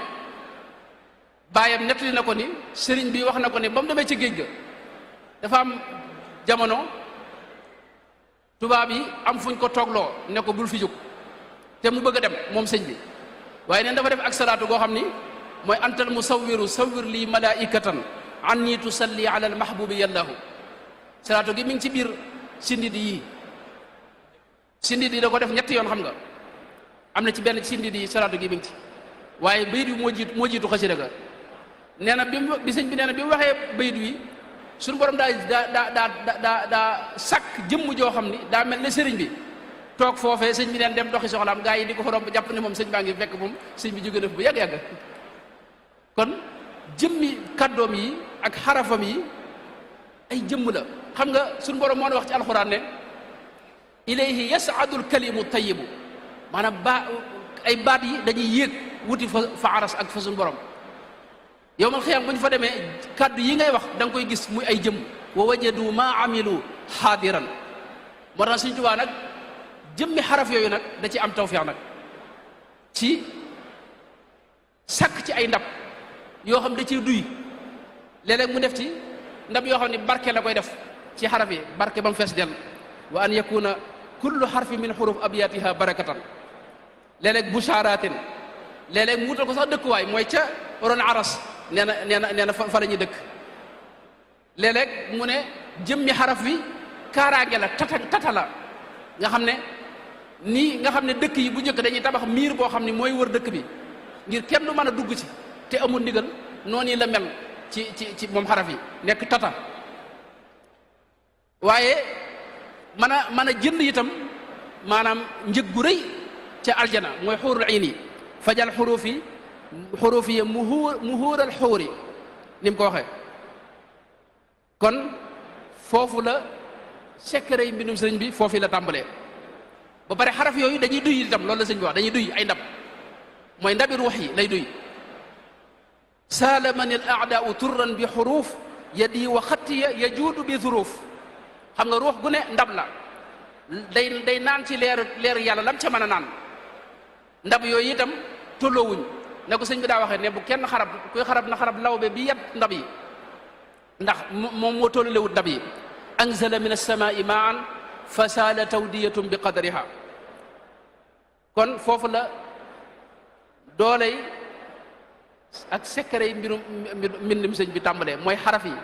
baayam nettali na ko ni sëriñ bi wax na ko ni ba mu demee ci géej ga dafa am jamono tubaab yi am fuñ ko toogloo ne ko bul fi jóg te mu bëgg a dem moom sëñ bi waaye neen dafa def ak salaatu goo xam ni mooy antal musawwiru sawwir lii malaikatan anni tusalli ala al mahbubi yallahu salaatu gi mi ngi ci biir sindid yi sindid yi da ko def ñetti yoon xam nga am na ci benn sindid yi salaatu gi mi ngi ci waaye bayit wi moo jiitu xasida ga nee na bi sëñ bi nee na bi mu waxee bayit wi suñu borom daa sàkk jëmm joo xam ni daa mel ne sëriñ bi toog foofee sëñ bi neen dem doxi soxlaam gaa yi di ko fa romb jàpp ne moom sëñ baa ngi fekk moom sëñ bi jóge na bu yàgg-yàgg kon jëmmi kàddoom yi ak xarafam yi ay jëmm la xam nga suñu borom moo na wax ci alxuraan ne ilayhi yasaadul kalimu tayibu maanaam ay baat yi dañuy yéeg wuti fa aras ak fa suñu borom yow mal xiyaam bu ñu fa demee kàddu yi ngay wax da nga koy gis muy ay jëmm wa wajadu ma amilu xaadiran moo tax Sëñ Tuubaa nag jëmmi xaraf yooyu nag da ci am tawfeex nag ci sàkk ci ay ndab yoo xam da ciy duy léeg-léeg mu def ci ndab yoo xam ne barke la koy def ci xaraf yi barke ba mu fees dell wa an yakuna kullu xarfi min xuruf abiyatiha barakatan léeg-léeg bushaaratin léeg-léeg mu wutal ko sax dëkkuwaay mooy ca ron aras nee na fa la ñuy dëkk léeg-léeg mu ne jëmmi xaraf wi kaaraange la tata la nga xam ne nii nga xam ne dëkk yi bu njëkk dañuy tabax miir boo xam ne mooy wër dëkk bi ngir kenn du mën a dugg ci te amul ndigal noonu la mel ci moom xaraf yi nekk tata waaye mën a jënd itam maanaam njëg gu rëy ca aljana mooy xuurul ayni fajal xuruuf yi muhuural xuuri ni mu ko waxee kon foofu la secret yi mbindum sëriñ bi foofu la tàmbalee ba pare xaraf yooyu dañuy duy itam loolu la sëriñ bi wax dañuy duy ay ndab mooy ndabi ruux yi lay duy salamani al aadaau turran bi xuruuf yadi wa xattiya yajuudu bi zuruuf xam nga ruux gu ne ndab la day naan ci leer yàlla lam ca mën a naan ndab yooyu itam tolloowuñ ne ko sëñ bi daa waxee ne bu kenn xarab kuy xarab na xarab lawbe bi yet ndab yi ndax moom moo tollolewut ndab yi anzala min alsamaai maan fa saala tawdiyatum bi qadriha kon foofu la dooley ak secret yi mbindum sëñ bi tàmbalee mooy xaraf yi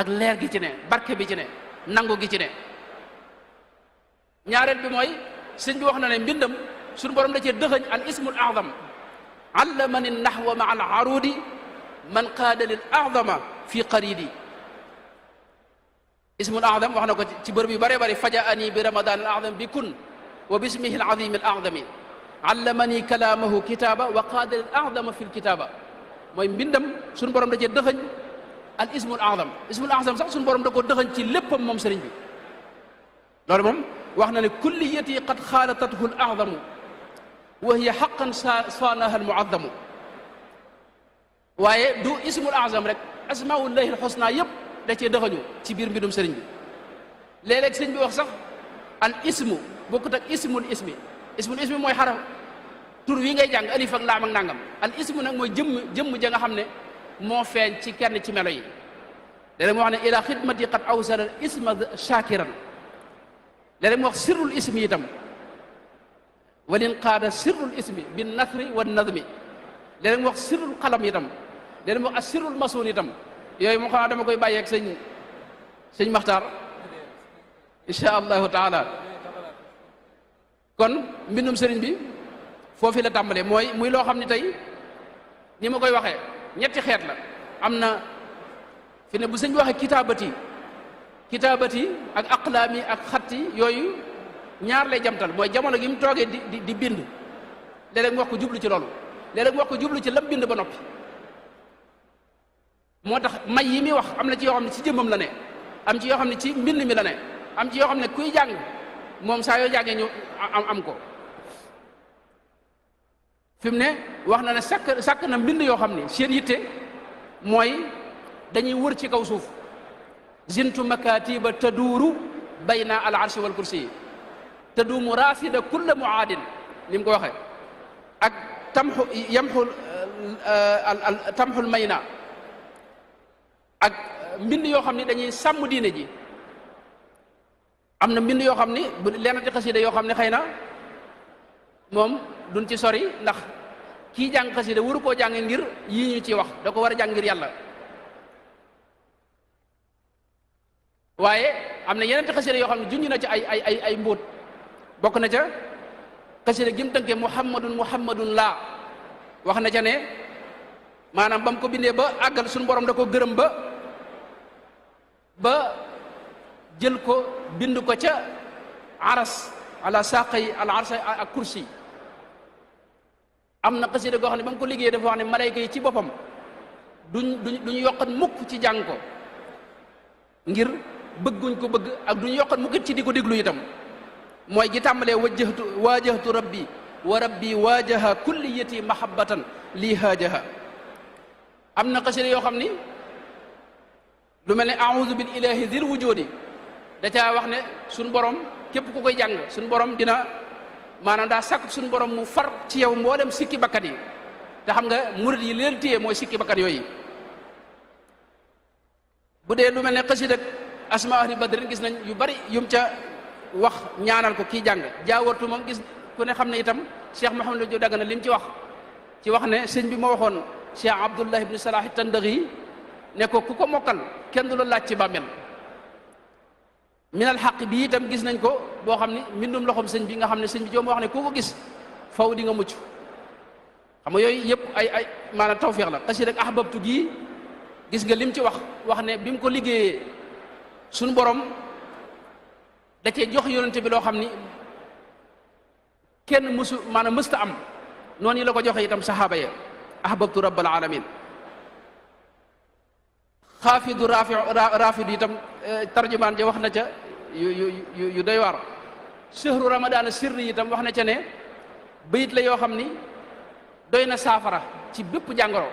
ak leer gi ci ne barke bi ci ne nangu gi ci ne ñaareel bi mooy sëñ bi wax na ne mbindam suñu borom da cee dëxëñ al ismul azam allamani nahwa ma al arudi man qaada lil azama fi qaridi ismul azam wax na ko ci bërëb yu bëree bëri fajaani bi ramadan al azam bi kun wa bismihi al azim al azami allamani kalaamahu kitaaba wa qaada lil azama fi l kitaaba mooy mbindam suñu borom da cee dëxëñ al ismul azam sax suñu borom da koo dëxëñ ci léppam moom sëriñ bi loolu moom wax na ne kulliyati qad xaalatathu al azamu wa hiya haqqan saanaha almuazzamu waaye du ismul azam rek asmaullahi alxusna yëpp da cee dëxañu ci biir mbindum sëriñ bi léeg-léeg sëriñ bi wax sax al ismu bokkut ak ismul ismi mooy xaraf tur wi ngay jàng alif ak laam ak nangam al ismu nag mooy jëmm ja nga xam ne moo feeñ ci kenn ci melo yi léeg-léeg mu wax ne ila xidmati qad awsala al isma shakiran léeg-léeg mu wax sirrul ismi itam walin qaada sirrul ismi bin nasri wan nadmi léeg-léeg mu wax sirrul qalam itam léeg-léeg mu wax as sirrul masuun itam yooyu moo xam ne dama koy bàyyeeg sëñ Maxtaar insha allahu taala kon mbindum sëriñ bi foofu la tàmbalee muy loo xam ne tey ni ma koy waxee ñetti xeet la am na fi ne bu sëñ bi waxee kitaabati ak aqlaami ak xatti yooyu ñaar lay jamtal mooy jamono gi mu toogee di bind léeg-léeg mu wax ko jublu ci loolu léeg-léeg mu wax ko jublu ci lam bind ba noppi moo tax may yi muy wax am na ci yoo xam ne ci jëmmam la ne am ci yoo xam ne ci mbind mi la ne am ci yoo xam ne kuy jàng moom saa yoo jàngee ñu am ko fi mu ne wax na ne sàkk na mbind yoo xam ne seen yitte mooy dañuy wër ci kaw suuf zintu makatiba taduuru bayna al arshi wal kursi yi taduumu raafida kulla muaadin ni mu ko waxee ak tamxul mayna ak mbind yoo xam ne dañuy sàmm diine ji am na mbind yoo xam ni bu lenn ci xasida yoo xam ne xëy na moom duñ ci sori ndax kii jàng xasida waru koo jàng ngir yii ñu ci wax da ko war a jàng ngir yàlla waaye am na yeneen ci xasida yoo xam ne junj na ci ay mbóot bokk na ca xasida gi mu tënkee muhammadun laa wax na ca ne maanaam ba mu ko bindee ba àggal suñu borom da ko gërëm ba jël ko bind ko ca aras ala saqay al arsa ak kursi am na xasida goo xam ne ba mu ko liggéeyee dafa wax ne malayka yi ci boppam duñ yokkat mukk ci jàng ko ngir bëgguñ ko bëgg ak duñ yokkat mukk ci di ko déglu itam mooy gi tàmbalee waajahtu rabbi wa rabbi waajaha kulliyati mahabbatan lii haajaha am na xasida yoo xam ni lu mel ne a'udhu bil ilahi dhil wujudi da caa wax ne suñ borom képp ku koy jàng suñ borom dina maanaam daa sàkk suñ borom mu far ci yow mboolem sikki bakkat yi te xam nga murid yi leen téye mooy sikki bakkat yooyu bu dee lu mel ne xasida asma ahli badrin gis nañ yu bari yum ca wax ñaanal ko kii jàng jaawartu moom gis ku ne xam ne itam Cheikh Mouhamadou Diop Dagana li mu ci wax ne sëñ bi moo waxoon Cheikh Abdullah ibn Salah Tandaghi ne ko ku ko mokkal kenn du la laaj ci bàmmeel minal xaq bi itam gis nañ ko boo xam ne mbindum loxom sëñ bi nga xam ne sëñ bi joom wax ne ku ko gis faw di nga mucc xam nga yooyu yëpp ay maanaam tawfiix la xasida ak ahbabtu gii gis nga lim ci wax ne bi mu ko liggéeyee suñu borom da cee jox yonente bi loo xam ni kenn mësu maanaam mësta am noonu la ko joxe itam saxaaba ya ahbabtu rabbal alamin xaafidu rafidu itam tarjumaan ja wax na ca yu doy waar sehru ramadaan sirri itam wax na ca ne bayit la yoo xam ni doy na saafara ci bépp jàngoro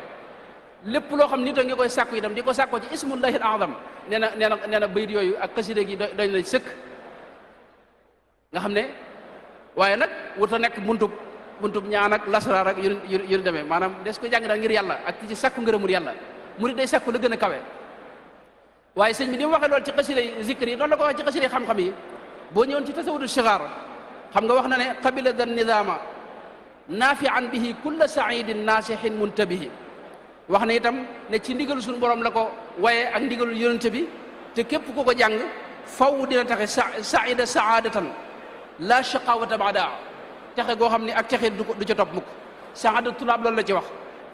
lépp loo xam nit a ngi koy sàkku itam di ko sàkkoo ci ismullahi al azam nee na bayit yooyu ak xasida gi doy na sëkk nga xam ne waaye nag wuta nekk buntub ñaan ak lasaraar ak yu demee maanaam des ko jàng daal ngir yàlla ak ci sàkku ngërëmul yàlla murid day sàkku la gën a kawe waaye sëñ bi ni mu waxee loolu ci xasida zikr yi noonu la ko waxee ci xasida xam-xam yi boo ñëwoon ci tasawudu shigaar xam nga wax na ne qabila dan nidaama naafian bihi kulla saidin naasihin muntabihi wax na itam ne ci ndigalu suñu borom la ko waye ak ndigalu yonente bi te képp ku ko jàng faw dina taxe saida saadatan la shaqawata baada texe goo xam ne ak texe du ca topp mukk saada tulaab loolu la ci wax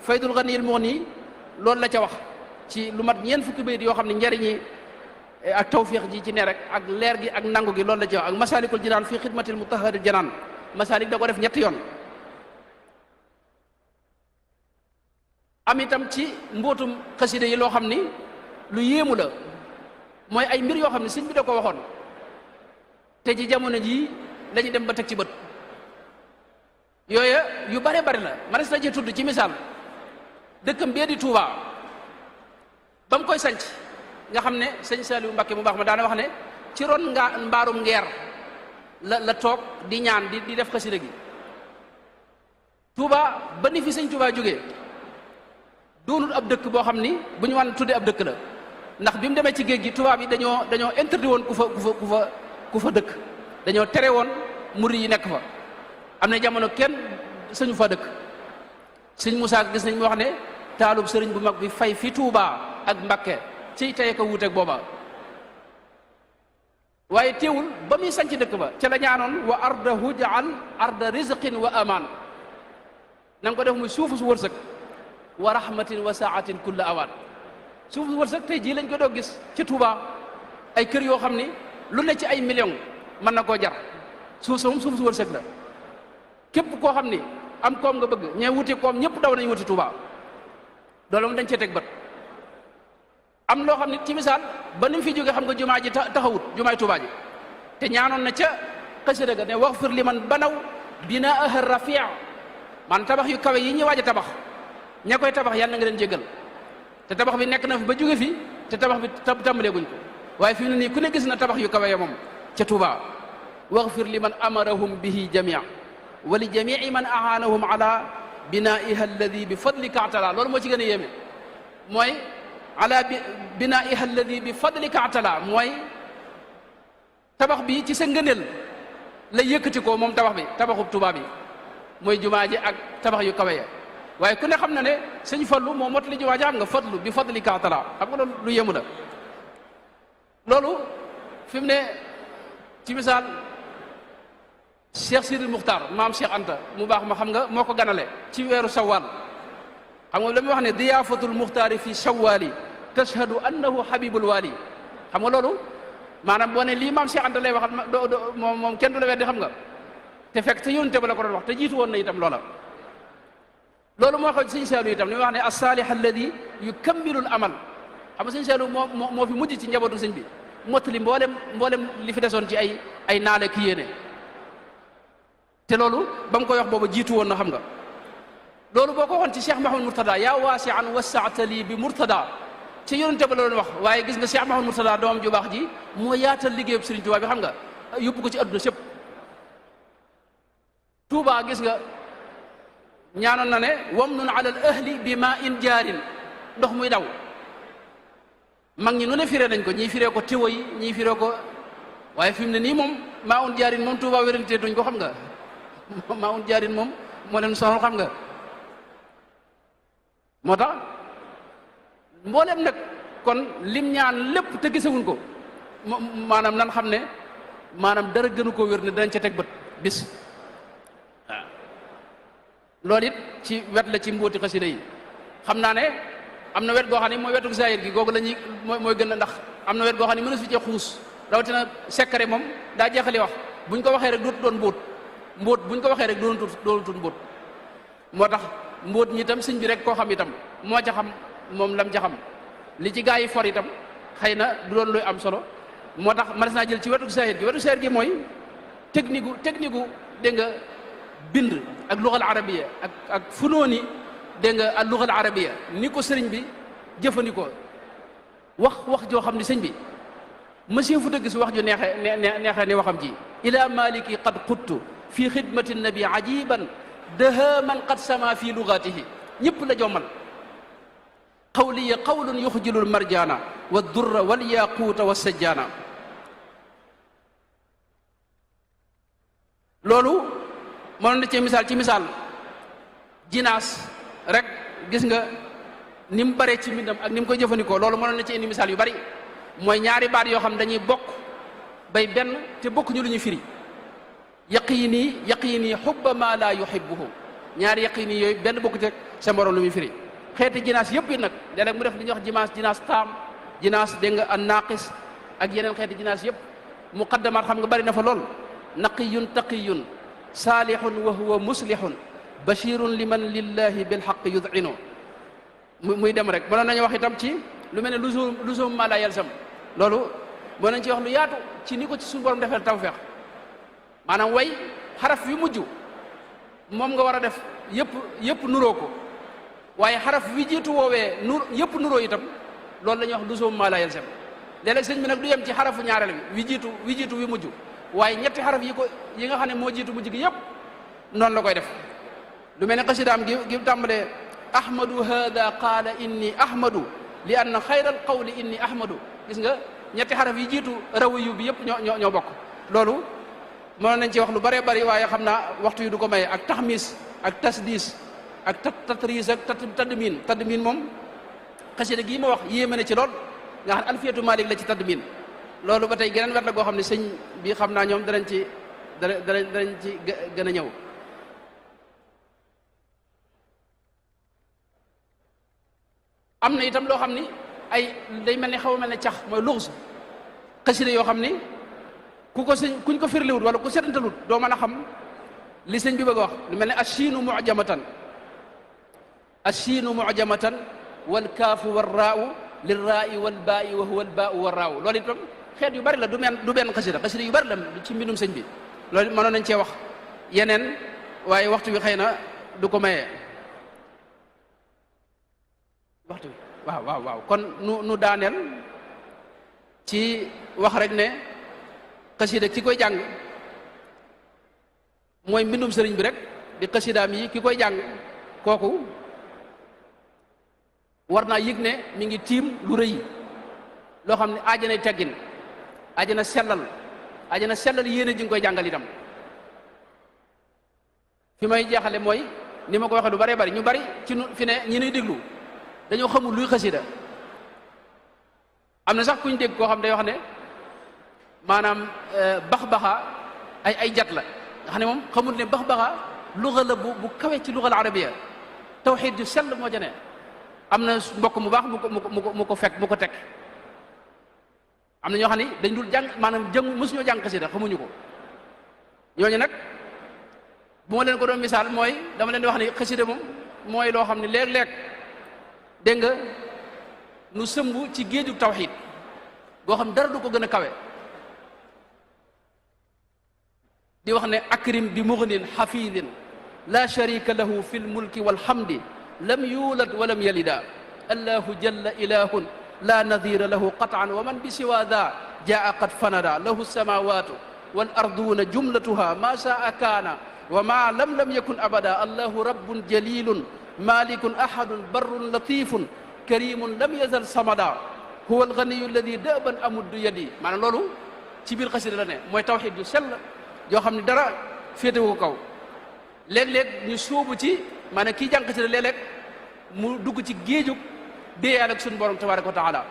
faydul ganiyil mughni loolu la ca wax ci lu mat ñeent fukki bayit yoo xam ne njariñi ak tawfiq ji ci ne rek ak leer gi ak nangu gi loolu la ci wax ak masalikul jinaan fi xidmatil mutahharil janaan masalik da ko def ñetti yoon am itam ci mbootum xasida yi loo xam ni lu yéemu la mooy ay mbir yoo xam ne sëñ bi da ko waxoon te ci jamono jii lañu dem ba teg ci bët yooya yu bare bari la man na ci tudd ci misaal dëkkam bee di Touba ba mu koy sanc nga xam ne sëñ Saliou Mbacké mu baax ma daana wax ne ci ron mbaarum ngeer la toog di ñaan di def xasida gi Touba ba ni fi sëñ Touba jógee doonul ab dëkk boo xam ni bu ñu wan tuddee ab dëkk la ndax bi mu demee ci géej gi tubaab yi dañoo interdit woon ku fa dëkk dañoo tere woon murid yi nekk fa am na jamono kenn sañu fa dëkk sëñ Moussa gis nañ mu wax ne taalub sëriñ bu mag bi fay fi Touba ak Mbacké ci tey ko wuuteeg booba waaye teewul ba muy sanc dëkk ba ca la ñaanoon wa ardahu jaal arda rizqin wa aman na nga ko def muy suufu su wërsëg wa rahmatin wa saatin kulla awaan suufu su wërsëg tey jii lañ ko doo gis ci Touba ay kër yoo xam ni lu ne ci ay millions mën na koo jar suuf sa moom suufu su wërsëg la képp koo xam ni am koom nga bëgg ñee wuti koom ñëpp daw nañ wuti Touba loolu moom dañ cee teg bët am loo xam ne ci misaal ba ni mu fi jógee xam nga jumaa ji taxawut jumaay Touba ji te ñaanoon na ca xasida ga ne waxfir liman banaw binaaha rafia man tabax yu kawe yi ñuy waaj a tabax ña koy tabax yàlla na nga leen jéggal te tabax bi nekk na fi ba jóge fi te tabax bi tàmbalee guñ ko waaye fi mu ne nii ku ne gis na tabax yu kawe ya moom ca Touba waxfir liman amarahum bihi jamia wa li jamii man ahanahum ala binaiha alladi bi fadlika atala loolu moo ci gën a yéeme mooy ala binaiha alladi bi fadlika atala mooy tabax bi ci sa ngëneel la yëkkati ko moom tabax bi tabaxub Touba bi mooy jumaa ji ak tabax yu kawe ya waaye ku ne xam na ne sëñ Fallu moo motali jumaa ji xam nga fadlu bi fadlika atala xam nga loolu lu yéemu la loolu fi mu ne ci misaal Cheikh Sidil Muxtaar maam Cheikh Anta mu baax ma xam nga moo ko ganale ci weeru Shawwal xam nga la muy wax ne diyaafatul muxtaari fi shawwali tashhadu annahu habibul wali xam nga loolu maanaam boo ne lii maam Cheikh Anta lay waxal moom kenn du la weddi xam nga te fekk te yónte ba la ko doon wax te jiitu woon na itam loola loolu moo xew sëñ Saliou itam li muy wax ne as-salih alladi yukammilul amal xam nga sëñ Saliou moo fi mujj ci njabootu sëñ bi mottali mboolem li fi desoon ci ay naale ki yéene te loolu ba mu koy wax booba jiitu woon na xam nga loolu boo ko waxoon ci Cheikh Mahamad Murtada yaa waasi'an wassa'tali bi Murtada ci yonente ba la doon wax waaye gis nga Cheikh Mahamad Murtada doomam ju baax ji moo yaatal liggéeyub Sëriñ Tuubaa bi xam nga yóbbu ko ci adduna sépp Tuubaa gis nga ñaanoon na ne wamnun ala al ahli bi ma in jaarin ndox muy daw mag ñi nu ne firee nañ ko ñii firee ko tiwo yi ñii firee ko waaye fi mu ne nii moom maa un jaarin moom Tuubaa wérante duñ ko xam nga maa un jaarin moom moo leen sonal xam nga moo tax mboolem nag kon lim ñaan lépp te gisewuñ ko maanaam nan xam ne maanaam dara gënu koo wér ne danañ ca teg bët bis waaw loolu it ci wet la ci mbóoti xasida yi xam naa ne am na wet goo xam ne mooy wetu zahir gi googu la ñuy mooy gën a ndax am na wet goo xam ne mënu fi cee xuus rawatina sekkare moom daa jeexali wax buñ ko waxee rek dootu doon mbóot buñ ko waxee rek doonutut mbóot moo tax mbóot ñi itam sëñ bi rek koo xam itam moo ca xam moom lam ca xam li ci gaa yi for itam xëy na du doon luy am solo moo tax mënees naa jël ci wetu zahir gi mooy technique gu dégg nga bind ak lugal arabiya ak funooni dégg nga ak lugal arabiya ni ko sëriñ bi jëfandikoo wax joo xam ne sëñ bi monsieur fu dëgg si wax ju neexee ni waxam ji ila maliki qad quttu fi xidmati nabi ajiban daha man qad sama fi lugatihi ñëpp la jommal qawliya qawlun yuxjilul marjana wa durra wal yaquuta wa sajjana loolu mënoon na ci misaal jinaas rek gis nga ni mu bare ci mbindam ak ni mu koy jëfandikoo loolu mënoon na ci indi misaal yu bari mooy ñaari baat yoo xam dañuy bokk bay benn te bokk ñu lu ñu firi yaqiini xubba ma la yuhibbuhu ñaari yaqiini yooyu benn bokku teg sa morom lu muy firi xeeti jinaas yëpp yi nag léeg-léeg mu def li ñuy wax jinaas taam jinaas dégg nga an naaqis ak yeneen xeeti jinaas yëpp muqaddamaat xam nga bari na fa lool naqiyun taqiyun saalihun wa huwa muslihun bashirun liman lillahi bilhaq yud'inu muy dem rek mënoon nañu wax itam ci lu mel ne luzum ma la yalzam loolu mën nañ ci wax lu yaatu ci ni ko ci suñu borom defee tawfeex maanaam way xaraf yu mujj moom nga war a def yëpp nuroo ko waaye xaraf wi jiitu woowee yëpp nuroo itam loolu la ñuy wax lusoom maa laa yalzam léeg-léeg sëñ bi nag du yem ci xarafu ñaareel bi wi jiitu wi mujj waaye ñetti xaraf yi nga xam ne moo jiitu mujj gi yëpp noonu la koy def lu mel ne xasidaam gi tàmbalee ahmadu hada qaala inni ahmadu li anna xayral qawli inni ahmadu gis nga ñetti xaraf yi jiitu rawiyu bi yëpp ñoo bokk loolu mënoon nañ ci wax lu bëree bëri waaye xam naa waxtu yi du ko maye ak taxmis ak tasdis ak tatris ak tadmin moom xasida gii ma wax yéeme na ci lool nga xam ne alfiyatu malik la ci tadmin loolu ba tey geneen wet la goo xam ne sëñ bi xam naa ñoom danañ ci gën a ñëw am na itam loo xam ni ay day mel ni xaw a mel ne cax mooy luxus xasida yoo xam ni kuñ ko firliwut wala ku setantalut doo mën a xam li sëñ bi bëgg a wax lu mel ne achiinu mujamatan wal kaafu war raau lil raai wal baai wa huwa al baau war raau loolu itam xeet yu bari la du benn xasida yu bari la ci mbindum sëñ bi loolu mënoon nañ cee wax yeneen waaye waxtu wi xëy na du ko mayee waxtu wi waaw kon nu daaneel ci wax rek ne xasida ki koy jàng mooy mbindum sëriñ bi rek di xasidaam yi ki koy jàng kooku war naa yëg ne mi ngi tiim lu rëy loo xam ne aajanay teggin aajana sellal yéene ji nga koy jàngal itam fi may jeexale mooy ni ma ko waxee lu bëree bëri ñu bëri ci fi ne ñi nuy déglu dañoo xamul luy xasida am na sax kuñ dégg koo xam day wax ne maanaam bax-baxa ay jat la nga xam ne moom xamul ne bax-baxa luga la bu kawe ci luga al arabiya tawxiid ju sell moo ca ne am na mbokk mu baax mu ko teg am na ñoo xam ne dañ dul jàng maanaam mësuñoo jàng xasida xamuñu ko ñooñu nag bu ma leen ko doon misaal mooy dama leen di wax ne xasida moom mooy loo xam ne léeg-léeg dégg nga nu sëmb ci géejug tawxiid goo xam dara du ko gën a kawe di wax ne akrim bi mugnin xafidin la sharika lahu fi lmulki walhamdi lam yulad walam yalida allahu jalla ilahun la nadira lahu qatan wa man bi siwa da jaa qad fanada lahu samawatu wal arduna jumlatuha ma saa kaana wa ma lam yakun abada allahu rabbun jalilun malikun ahadun barrun latifun karimun lam yazal samada huwa alganiyu alladi daban amuddu yadi maanaam loolu ci biir xasida la ne mooy tawxid yu sell yoo xam ne dara féetewu ko kaw léeg-léeg ñu sóobu ci maanaam kii jàng xasida léeg-léeg mu dugg ci géejug déeyaal ak suñu borom tabaraka wa taala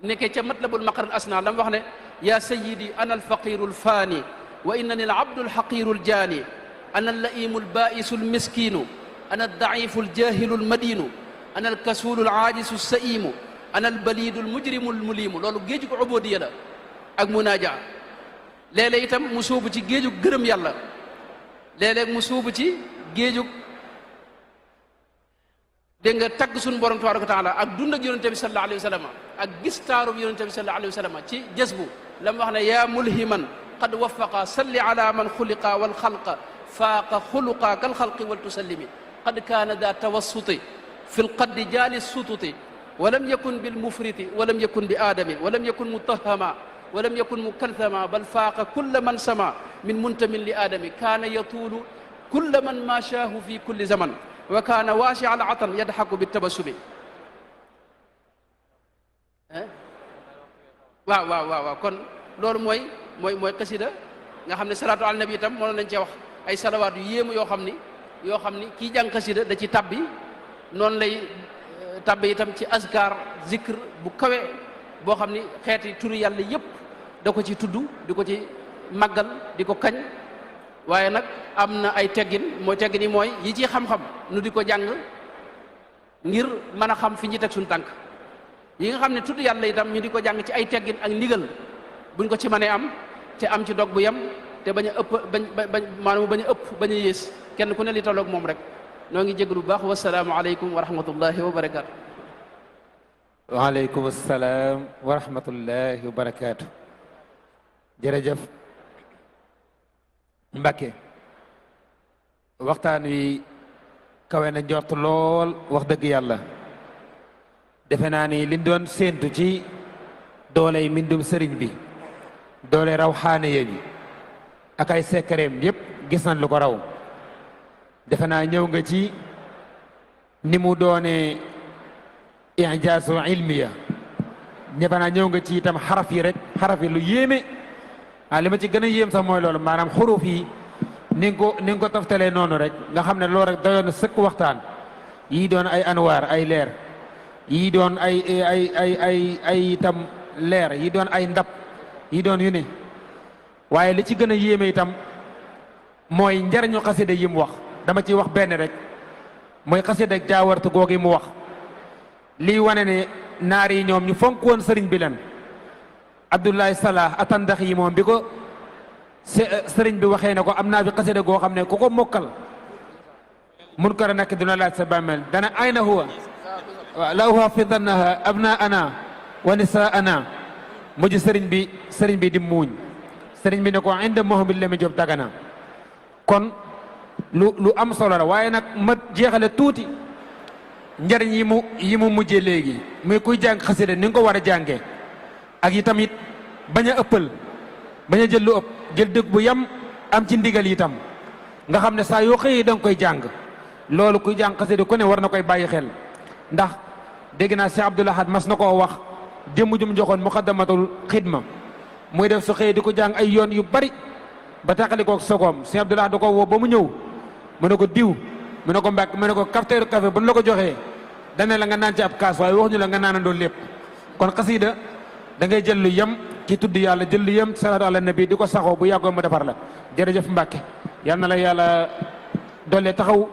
nekkee ca matlabul maqar al asna la mu wax ne ya sayidi ana alfaqiru alfaani wa innani alabdu alxaqiru aljaani ana allaimu albaisu almiskinu ana aldaifu aljahilu almadinu ana alkasulu alaajisu alsaimu ana albalidu almujrimu almulimu loolu géejug ubodiya la ak munaaja léeg-léeg itam mu sóobu ci géejug gërëm yàlla léeg-léeg mu sóobu ci géejug dégg nga tagg suñu borom tabaraka wa taala ak dund ak yonente bi sallallahu alayhi wa sallam ak gis taarub yonente bi sallallahu alayhi wa sallam ci jësbu la mu wax ne yaa mulhiman qad wafaqa salli ala man xuliqa wal xalqa faaqa xuluqa kal xalqi wal tusallimi qad kaana daa tawassuti fi lqaddi jaali sututi wa lam yakun bil mufriti wa lam yakun bi aadami wa lam yakun mutahama wa lam yakun mukalthama bal faaqa kulla man sama min muntamin li aadami kaana yatuulu kulla man maashaahu fi kulli zaman wa kaana waasi al atan yadxaku bi tabassumi waaw kon loolu mooy xasida nga xam ne salaatu ala nabi itam mënoon nañ cee wax ay salawaat yu yéemu yoo xam ni kii jàng xasida da ci tabbi noonu lay tabbi itam ci azkar zikr bu kawe boo xam ni xeeti turi yàlla yépp da ko ci tudd di ko ci màggal di ko kañ waaye nag am na ay teggin mooy yi ci xam-xam nu di ko jàng ngir mën a xam fi ñu teg suñu tànk yi nga xam ne tudd yàlla itam ñu di ko jàng ci ay teggin ak ndigal buñ ko ci mënee am te am ci dog bu yem te bañ a ëpp maanaam bañ a ëpp bañ a yées kenn ku ne li tolloog moom rek noo ngi jégalu bu baax wasalaamu aleykum wa rahmatullahi wa barakaatu. waaleykum salaam wa rahmatullahi wa barakaatu. jërëjëf Mbacke waxtaan wi kawe na njort lool wax dëgg yàlla defe naa ni liñ doon séentu ci dooley mbindum sëriñ bi doole raw xaane bi ak ay sekkareem yépp gis nañ lu ko raw defe naa ñëw nga ci ni mu doone ijaazu ilmiya defe naa ñëw nga ci itam xaraf yi rek xaraf yi lu yéeme li ma ci gën a yéem sax mooy loolu maanaam xuruf yi ni nga ko taftalee noonu rek nga xam ne loolu rek dayoon na sëkk waxtaan yii doon ay anwaar ay leer yii doon ay itam leer yii doon ay ndab yii doon yu ne waaye li ci gën a yéeme itam mooy njariñu xasida yi mu wax dama ciy wax benn rek mooy xasida ak jaawartu googu mu wax lii wane ne naar yi ñoom ñu fonk woon sëriñ bi leen Abdoulaye Salah atandax yi moom bi ko sëriñ bi waxee ne ko am naa bi xasida goo xam ne ku ko mokkal mun ko nekk dina laaj sa bàmmeel dana ayna huwa la uhafidannaha abnaana wa nisaana mujj sëriñ bi di muuñ sëriñ bi ne ko inda Mouhamed Lamine Diop Dagana kon lu am solo la waaye nag ma jeexale tuuti njariñ yi mu mujjee léegi muy kuy jàng xasida ni nga ko war a jàngee ak yi tamit bañ a ëppal bañ a jël lu ëpp jël dëgg bu yam am ci ndigal itam nga xam ne saa yoo xëyee da nga koy jàng loolu kuy jàng xasida ku ne war na koy bàyyi xel ndax dégg naa Cheikh Abdoul Ahad mas na koo wax jëmm jum joxoon muqaddamatul xidma muy def su xëyee di ko jàng ay yoon yu bari ba taxali koog sogoom Cheikh Abdoul Ahad da ko woo ba mu ñëw mu ne ko diw mu ne ko mbàkk mu ne ko cafetière café bu ñu la ko joxee dane la nga naan ci ab kaas waaye wax ñu la nga naanandoo lépp kon xasida da ngay jël lu yem ci tudd yàlla jël lu yem salaatu ala nabi di ko saxoo bu yàggoo mu defar la jërëjëf Mbàkke yal na la yàlla doole taxaw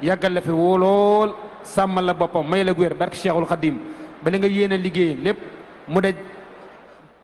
yàggal la fi wóolool sàmmal la boppam may la wér barke Cheikhul Khadim ba li nga yéene liggéey lépp mu daj